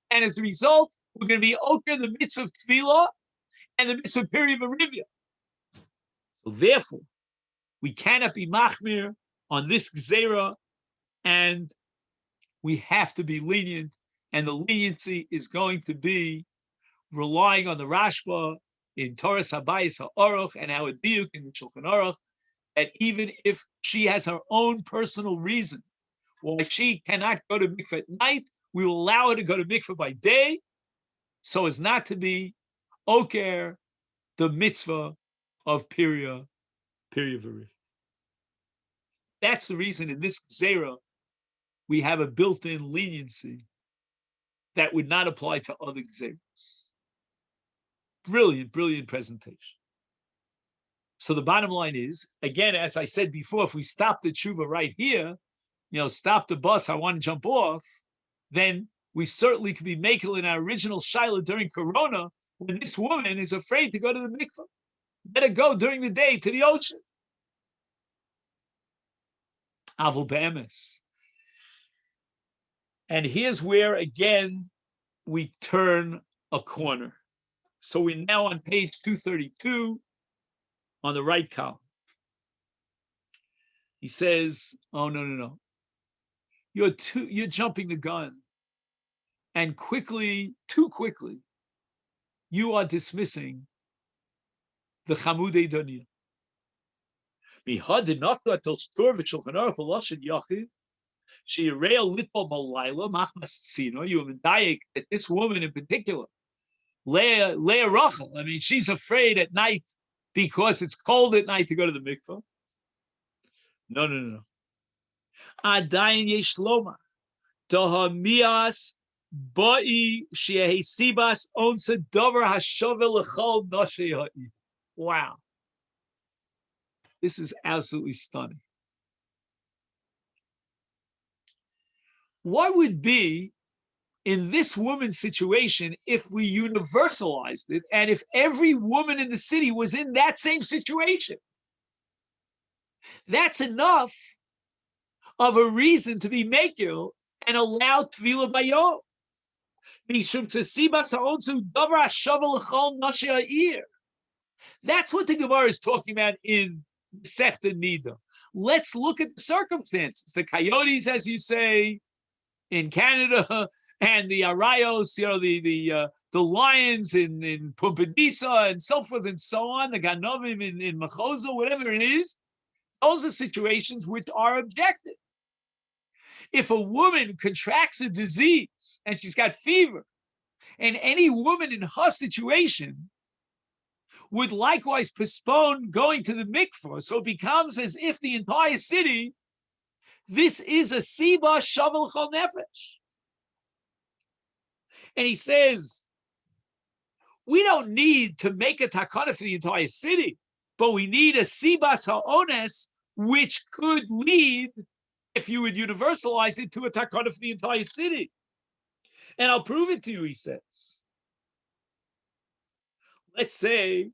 And as a result, we're going to be oker the mitzvah of tefillah and the mitzvah period of arivia. So therefore, we cannot be machmir on this gzera, and we have to be lenient, and the leniency is going to be relying on the Rashba in Torah Habayis HaOruch and our diuk in the Shulchan Aruch, that even if she has her own personal reason why she cannot go to mikveh at night, we will allow her to go to mikveh by day, so as not to be oker the mitzvah of Pirya Variv. That's the reason in this Gzera we have a built-in leniency that would not apply to other Gzeras. Brilliant, brilliant presentation. So the bottom line is, again, as I said before, if we stop the tshuva right here, stop the bus, I want to jump off, then we certainly could be making in our original shaila during Corona when this woman is afraid to go to the mikveh. Let her go during the day to the ocean. Avul be'emes. And here's where, again, we turn a corner. So we're now on page 232 on the right column. He says, oh, no. You're jumping the gun. And too quickly, you are dismissing the Chamudei Dunya. You have indicted that this woman in particular, Leah Rachel, I mean, she's afraid at night because it's cold at night to go to the mikveh. No. Adayin yesh loma. Dahamias ba'i shehesibas onsa davar hashovel lechol nashei ha'i. Wow. This is absolutely stunning. What would be in this woman's situation if we universalized it and if every woman in the city was in that same situation? That's enough of a reason to be mekil and allow tvila bayom. That's what the Gemara is talking about in Sechta Nida. Let's look at the circumstances. The coyotes, as you say, in Canada, and the arayos, the lions in Pumbedisa, and so forth and so on, the ganovim in Machozo, whatever it is, those are situations which are objective. If a woman contracts a disease and she's got fever, and any woman in her situation would likewise postpone going to the mikvah. So it becomes as if the entire city, this is a siba shavel chol nefesh. And he says, we don't need to make a takana for the entire city, but we need a sibas ha'ones, which could lead, if you would universalize it, to a takana for the entire city. And I'll prove it to you, he says. Let's say,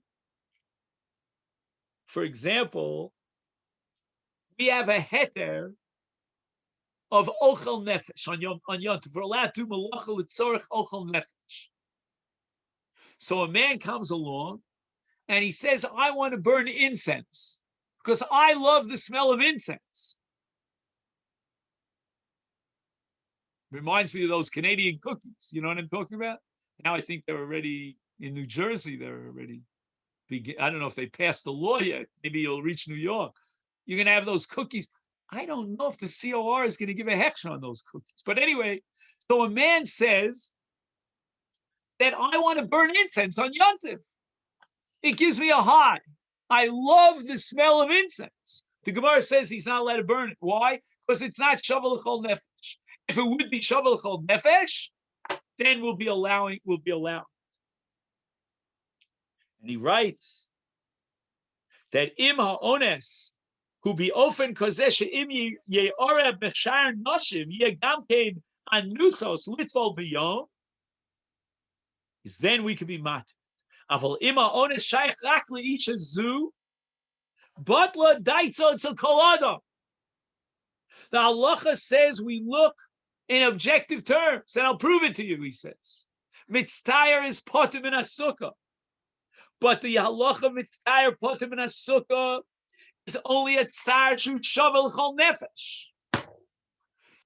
for example, we have a heter of ochel nefesh on Yontif. We're allowed to malacha l'tzorech ochel nefesh. So a man comes along and he says, I want to burn incense because I love the smell of incense. Reminds me of those Canadian cookies. You know what I'm talking about? Now I think they're already in New Jersey. They're already, I don't know if they passed the law yet. Maybe you'll reach New York. You're going to have those cookies. I don't know if the COR is going to give a heksha on those cookies. But anyway, so a man says that I want to burn incense on Yontif. It gives me a high. I love the smell of incense. The Gemara says he's not allowed to burn it. Why? Because it's not shavel chol nefesh. If it would be shavel chol nefesh, then we'll be allowed. And he writes that im ha'ones who be ofen kozesh im ye'oreb b'shar noshim ye'gamkein anusos litvol b'yom, is then we could be mat. Aval im ha'ones shaykh rak le'isha zu batla daitzo tzil kol adam. The halacha says we look in objective terms, and I'll prove it to you, he says. Mitztayer is potem in a sukkah. But the halacha mitztayer potem in a sukkah is only a tsar shu shavel chol nefesh.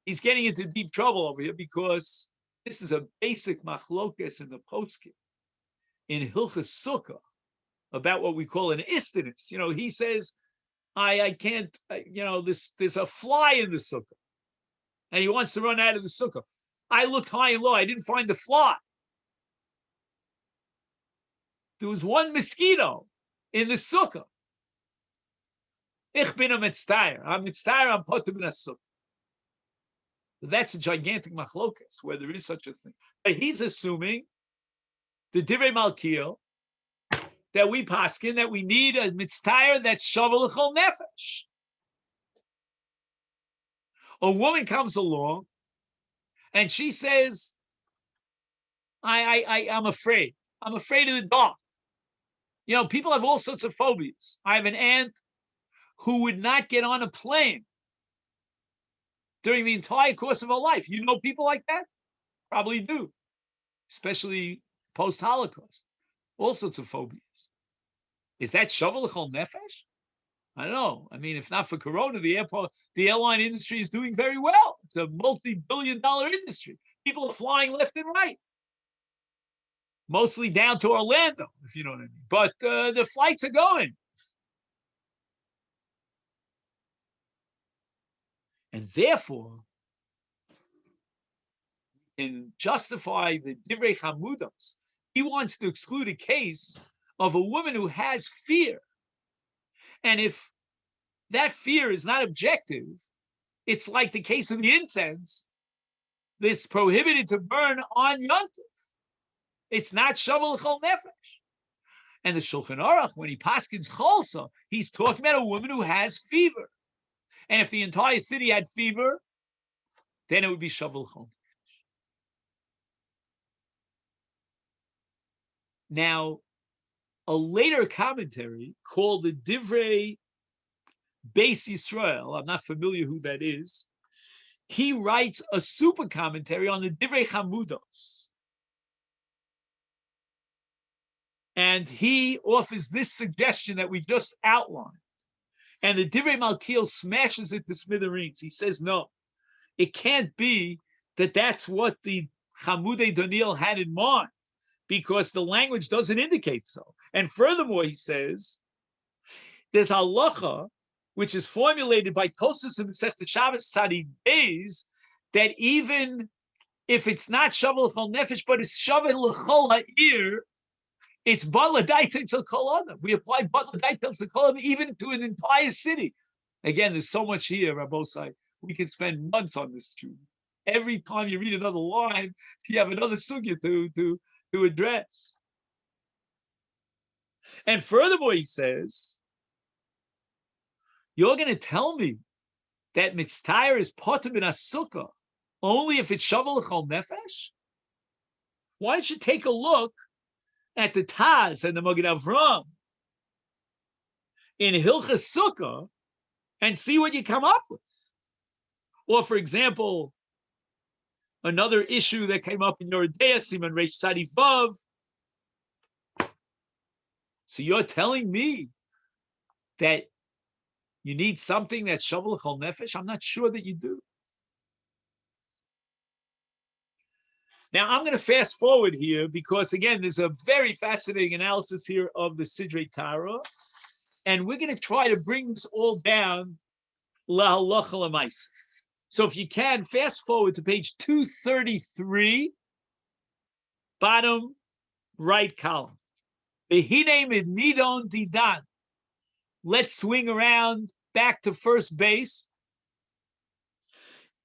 He's getting into deep trouble over here because this is a basic machlokes in the poskim in Hilchas Sukkah about what we call an istinus. You know, he says, I can't, there's a fly in the sukkah. And he wants to run out of the sukkah. I looked high and low. I didn't find the fly. There was one mosquito in the sukkah. Ich bin a mitztayer. I'm mitztayer, I'm potem in a sukkah. That's a gigantic machlokas where there is such a thing. But he's assuming the divrei malkiel that we paskin that we need a mitztayer that's shavel chol nefesh. A woman comes along and she says, I'm afraid. I'm afraid of the dark. You know, people have all sorts of phobias. I have an aunt who would not get on a plane during the entire course of her life. You know people like that? Probably do, especially post-Holocaust. All sorts of phobias. Is that shavel chol nefesh? I don't know. I mean, if not for Corona, the airline industry is doing very well. It's a multi-billion-dollar industry. People are flying left and right. Mostly down to Orlando, if you know what I mean. But the flights are going. And therefore, in justify the Divrei Chamudos, he wants to exclude a case of a woman who has fear. And if that fear is not objective, it's like the case of the incense that's prohibited to burn on Yontif. It's not shavel chol nefesh. And the Shulchan Aruch, when he paskins cholsa, he's talking about a woman who has fever. And if the entire city had fever, then it would be shavel chol nefesh. Now, a later commentary called the Divrei Beis Yisrael, I'm not familiar who that is, he writes a super commentary on the Divrei Chamudos. And he offers this suggestion that we just outlined. And the Divrei Malkiel smashes it to smithereens. He says, no, it can't be that that's what the Chamudei Doniel had in mind, because the language doesn't indicate so. And furthermore, he says, there's halacha, which is formulated by Tosas and Masechta Shabbos Tzadi Beis, that even if it's not shavel chol nefesh, but it's shavel l'chol ha'ir, It's Baladaita to Kolana. We apply Baladaita to Kolana even to an entire city. Again, there's so much here, Rabbosai. We could spend months on this truth. Every time you read another line, you have another sugya to address. And furthermore, he says, you're going to tell me that mitztayr is potem in a sukkah only if it's shavel l'chol nefesh? Why don't you take a look at the Taz and the Magen Avram in Hilchas Sukkah and see what you come up with? Or, for example, another issue that came up in Yoreh De'ah, Siman Reish Tzadi Vav. So you're telling me that you need something that's shavel l'chol nefesh? I'm not sure that you do. Now, I'm going to fast forward here because, again, there's a very fascinating analysis here of the Sidrei Tara, and we're going to try to bring this all down lahalacha l'maisa. So if you can, fast forward to page 233, bottom right column. Behine mid nidon didan. Let's swing around back to first base.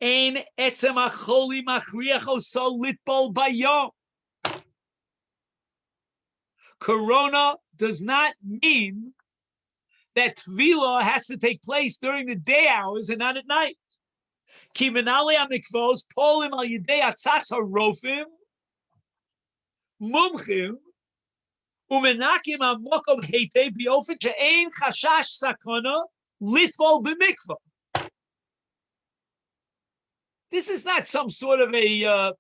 Ein etzem acholi machriach oso litbol bayom. Corona does not mean that tefillah has to take place during the day hours and not at night. Ki v'nalei hamikvos polim al yidei atzas harofim mumchim umenakim hamokom heitei biofen she'ein chashash sakana litbol b'mikvah. This is not some sort of a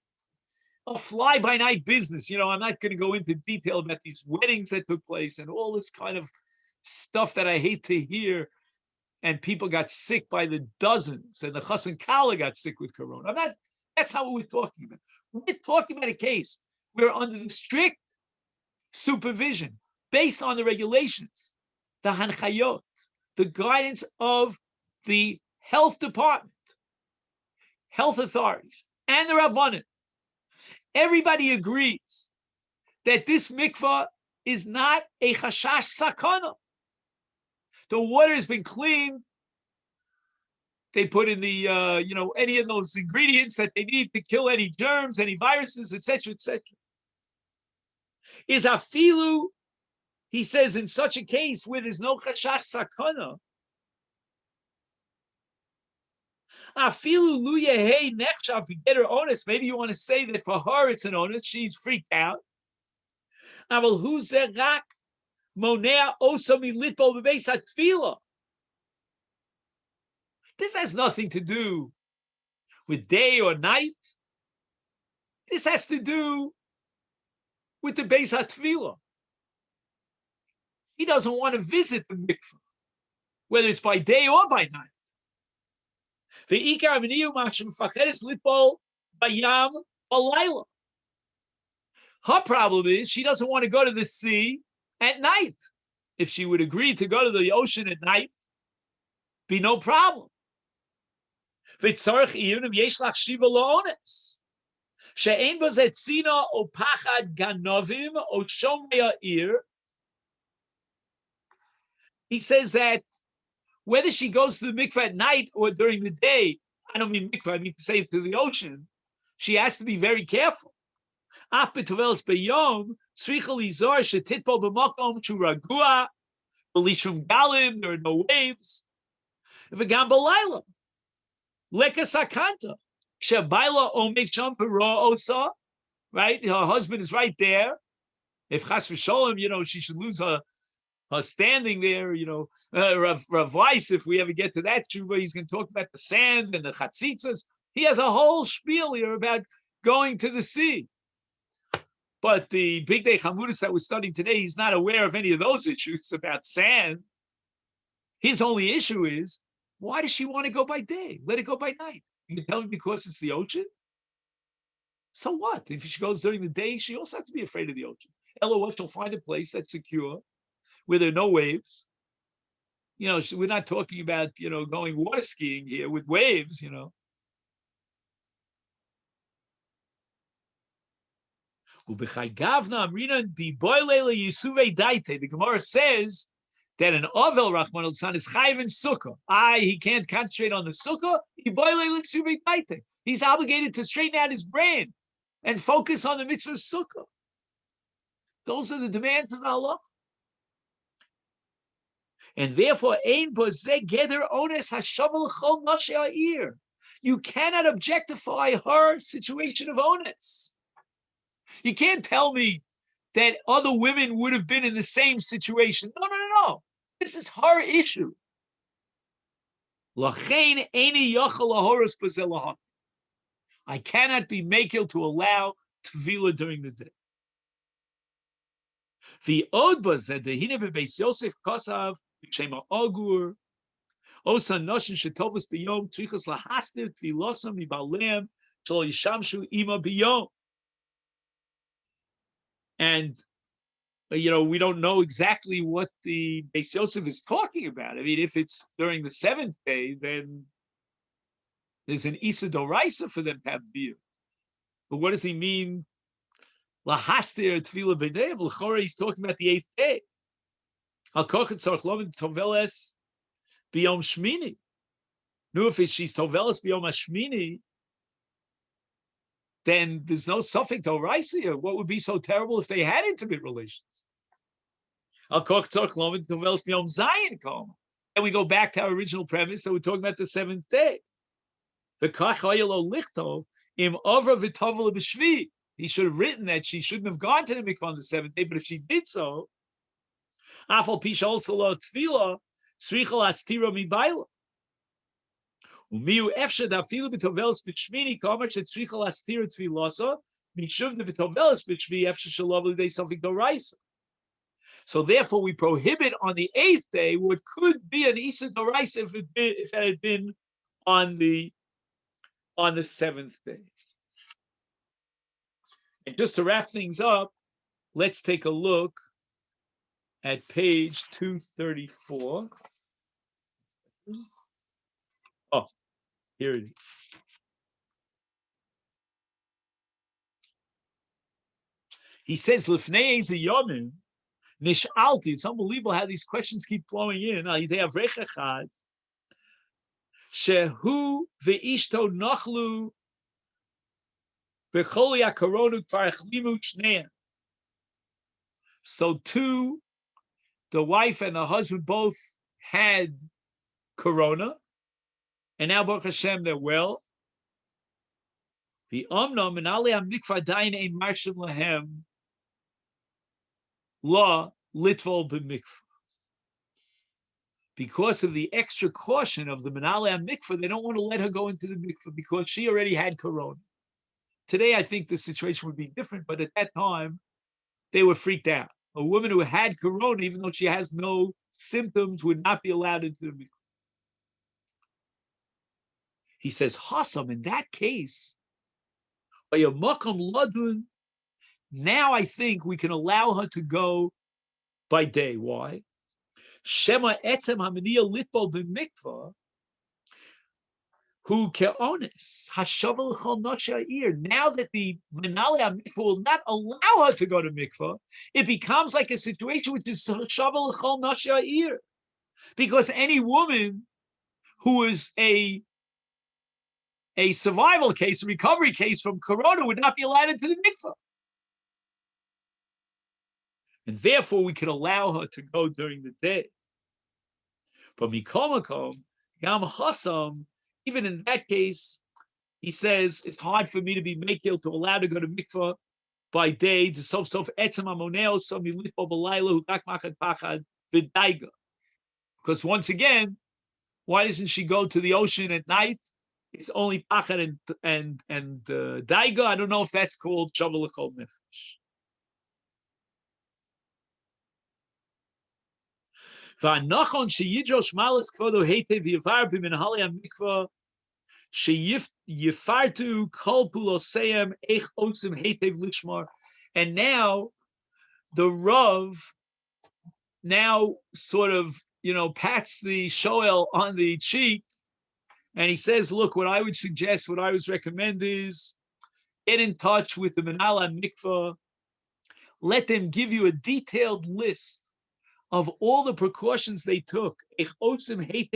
fly-by-night business. You know, I'm not going to go into detail about these weddings that took place and all this kind of stuff that I hate to hear. And people got sick by the dozens, and the Chassan Kala got sick with corona. I'm not. That's not what we're talking about. We're talking about a case where, under the strict supervision, based on the regulations, the hanchayot, the guidance of the health department, health authorities, and the Rabbanim, everybody agrees that this mikvah is not a chashash sakana. The water has been cleaned. They put in the, any of those ingredients that they need to kill any germs, any viruses, etc., etc. Is afilu, he says, in such a case where there's no chashash sakana, afilu luya hey nechshav, we get her onus. Maybe you want to say that for her it's an onus. She's freaked out. Aval hu zerak monea osami litbo bebeis hatfila. This has nothing to do with day or night. This has to do with the Beis HaTefillah. He doesn't want to visit the mikveh, whether it's by day or by night. Ve'ikar v'niyu mashim facheres litbol bayam balayla. Her problem is she doesn't want to go to the sea at night. If she would agree to go to the ocean at night, be no problem. V'tzarich iyun im yesh lach shiva la'ones. She'ein bo zetzina o pachad ganovim o shomei ha'ir. He says that whether she goes to the mikveh at night or during the day, I don't mean mikveh, I mean to say to the ocean, she has to be very careful. Af b'tovelis b'yom tzricha lizor shetitpo b'makom chu ragua b'lishum galim, there are no waves. V'gam b'layla leka sakanta shebayla omev sham pera osa, right? Her husband is right there. If chas v'sholem, she should lose her standing there, Rav Weiss, if we ever get to that tshuva, he's going to talk about the sand and the chatzitzas. He has a whole spiel here about going to the sea. But the Big Day Chamudis that we're studying today, he's not aware of any of those issues about sand. His only issue is, why does she want to go by day? Let it go by night. You can tell me because it's the ocean? So what? If she goes during the day, she also has to be afraid of the ocean. LOL, she'll find a place that's secure, where there are no waves. We're not talking about, going water skiing here with waves, The Gemara says that an Ovel Rahman al is chayiv in sukkah. He can't concentrate on the sukkah. He's obligated to straighten out his brain and focus on the mitzvah sukkah. Those are the demands of Allah. And therefore, ein bozeh geder ones hashavel chol nashe ha'ir. You cannot objectify her situation of onus. You can't tell me that other women would have been in the same situation. No. This is her issue. Lachein eini yachal lahoros b'zeh lahak. I cannot be makil to allow tefillah during the day. The od b'zeh dehine bebeis Yosef kosav b'shema agur osa noshin shetovus b'yom tzrichos lahastir tefillosam mibaleim shelo yishamshu ima b'yom. And we don't know exactly what the Beis Yosef is talking about. I mean, if it's during the seventh day, then there's an Isa Doraisa for them to have beer. But what does he mean? Lahastir tefillah b'dei. L'chora, he's talking about the eighth day. Al kochet tzarich lovin toveles b'yom shmini. Nu, if she's toveles b'yom hashmini, then there's no suffix Doraisa here. What would be so terrible if they had intimate relations? And we go back to our original premise that we're talking about the seventh day. He should have written that she shouldn't have gone to the mikvah on the seventh day, but if she did so, Umiu efshe dafilu b'tovelis b'shmini kamer shetzricha lastir tefilasa mishuv b'tovelis b'shvi efshe shalav l'dei safik doraisa. So therefore, we prohibit on the eighth day what could be an isa doraisa if it had been on the seventh day. And just to wrap things up, let's take a look at page 234. Oh. Here it is. He says, "Lifnei eze yomim nishalti." It's unbelievable how these questions keep flowing in. They have rechachad. Shehu ve'ishto nachlu b'choli hakoronu kvar achlimu shneim. So too, the wife and the husband both had corona. And now, Baruch Hashem, they're well. The omnom and aliyah mikvah dayin ein marshim lahem la litvol b'mikvah. Because of the extra caution of the menalei mikvah, they don't want to let her go into the mikvah because she already had corona. Today, I think the situation would be different, but at that time, they were freaked out. A woman who had corona, even though she has no symptoms, would not be allowed into the mikvah. He says, Hassam, in that case, now I think we can allow her to go by day. Why? Shema etzem hamaniya litbol b'mikvah, hu ke'onis hashavel l'chol noshe ha'ir. Now that the menalei mikvah will not allow her to go to mikvah, it becomes like a situation which is hashavel l'chol noshe ha'ir, because any woman who is a survival case, a recovery case from corona would not be allowed into the mikvah. And therefore, we can allow her to go during the day. But mikomakom, gam hasam, even in that case, he says, it's hard for me to be makil to allow to go to mikvah by day, to sof etzem amoneo, somi litpo b'layla, hudak machad pachad, v'daiga. Because once again, why doesn't she go to the ocean at night? It's only pachad and daiga. I don't know if that's called shavel l'chol nefesh. V'anachon sheyidrosh malas kvodo heitev yivar b'minhali hamikvah sheyifartu kol puloseim eich osim heitev lishmar. And now the Rav now sort of pats the shoel on the cheek. And he says, look, what I would suggest, what I would recommend is get in touch with the Menala Mikvah let them give you a detailed list of all the precautions they took. Maybe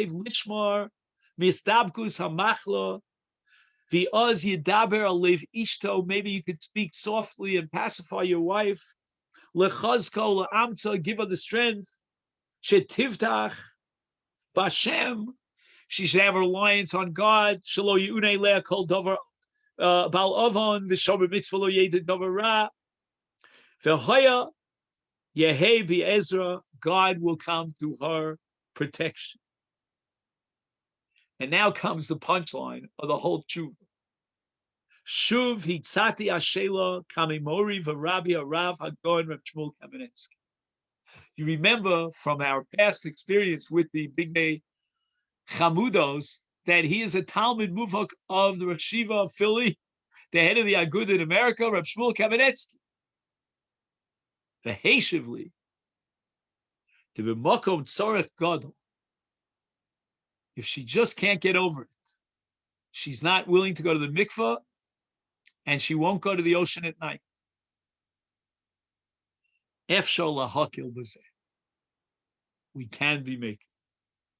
you could speak softly and pacify your wife. Give her the strength. Bashem, she should have a reliance on God. Shelo yi'unei leah kol davar bal avon v'shomer mitzvah lo yedid davar ra. V'hoya yehei bi'ezra, God will come to her protection. And now comes the punchline of the whole tshuva. Shuv hitzati ashela kamimori v'rabi harav hagoin Reb Shmuel Kamenetsky. You remember from our past experience with the Big Day Chamudos that he is a Talmud Muvak of the Rosh Yeshiva of Philly, the head of the Agud in America, Reb Shmuel Kamenetsky. The Heshivli, the B'makom Tzorech Gadol. If she just can't get over it, she's not willing to go to the mikveh, and she won't go to the ocean at night. Efshar lahakil b'zeh. We can be making.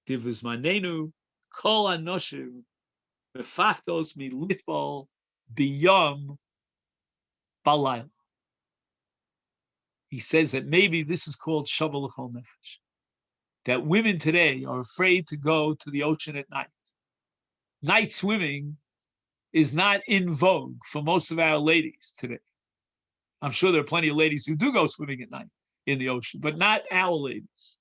Divizmanenu kol anoshim befachtos militbal biyom balayla. He says that maybe this is called shavel l'chol nefesh. That women today are afraid to go to the ocean at night. Night swimming is not in vogue for most of our ladies today. I'm sure there are plenty of ladies who do go swimming at night in the ocean, but not our ladies.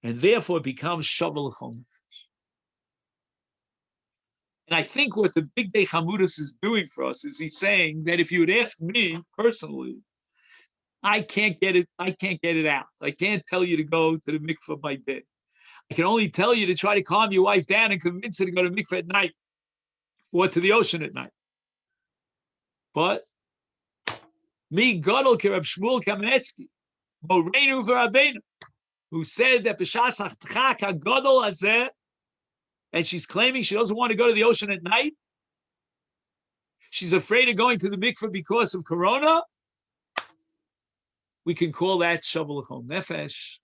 And therefore it becomes shavel l'chol nefesh. And I think what the Big Day Chamudus is doing for us is he's saying that if you would ask me personally, I can't get it out. I can't tell you to go to the mikveh by day. I can only tell you to try to calm your wife down and convince her to go to mikveh at night or to the ocean at night. But me, Gadol Reb Shmuel Kamenetsky, Moreinu v'Rabbeinu, who said that b'shas ha'chak hagadol hazeh, and she's claiming she doesn't want to go to the ocean at night. She's afraid of going to the mikveh because of Corona. We can call that shavel l'chol nefesh.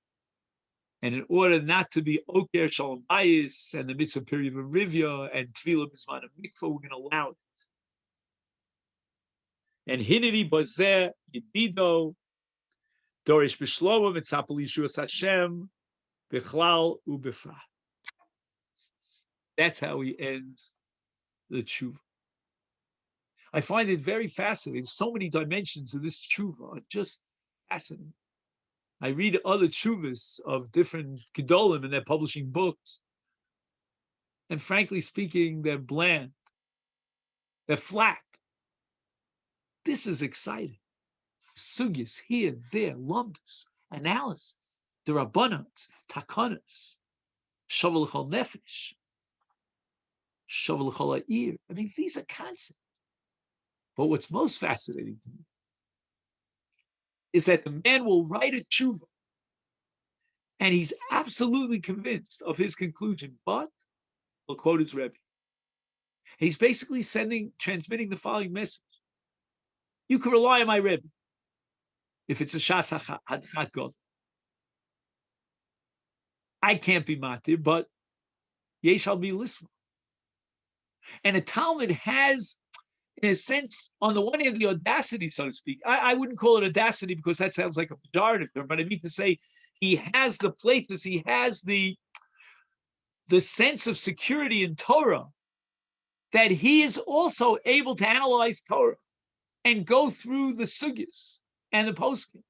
And in order not to be oker shalom bayis and the mitzvah period of rivya and tefillah b'zman of mikveh, we're going to allow it. And hiniri bozeh yedido dorish b'shlomo mitzapel yishuas Hashem b'chlal u'befrat. That's how he ends the tshuva. I find it very fascinating. So many dimensions of this tshuva are just fascinating. I read other tshuvas of different gedolim and they're publishing books. And frankly speaking, they're bland. They're flat. This is exciting. Sugyas here, there, lumdus, analysis, the rabbanans, takanas, shavel l'chol nefesh, shavel l'chol ha'ir. I mean, these are concepts. But what's most fascinating to me is that the man will write a tshuva and he's absolutely convinced of his conclusion, but he'll quote his Rebbe. He's basically transmitting the following message. You can rely on my Rebbe if it's a shas hadchat god. I can't be matir, but yesh shall be listening. And a Talmud has, in a sense, on the one hand, the audacity, so to speak. I wouldn't call it audacity because that sounds like a pejorative term, but I mean to say he has the places, he has the sense of security in Torah that he is also able to analyze Torah and go through the sugyas and the poskim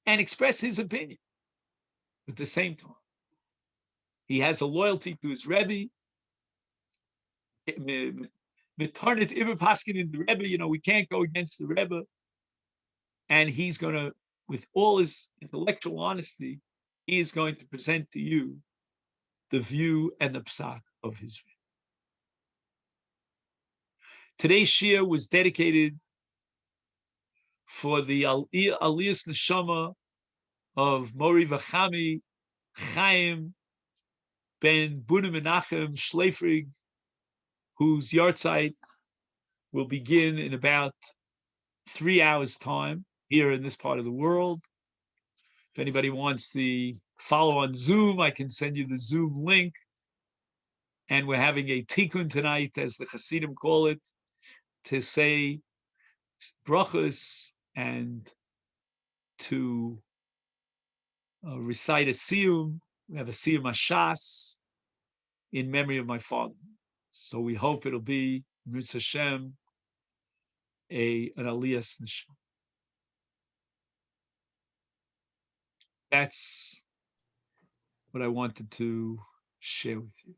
and express his opinion. At the same time, he has a loyalty to his Rebbe. Mitarnit Iber Paskin in the Rebbe, we can't go against the Rebbe. And he's going to, with all his intellectual honesty, he is going to present to you the view and the psak of his Rebbe. Today's Shia was dedicated for the Aliyas Neshama of Mori Vachami Chaim ben Buna Menachem Schleifrig, whose yahrzeit will begin in about 3 hours' time. here in this part of the world. If anybody wants to follow on Zoom, I can send you the Zoom link. And we're having a tikkun tonight, as the Hasidim call it, to say brachos and to recite a siyum. We have a siyum hashas in memory of my father. So we hope it'll be, Mitzvah Hashem, an aliyas nishma. That's what I wanted to share with you.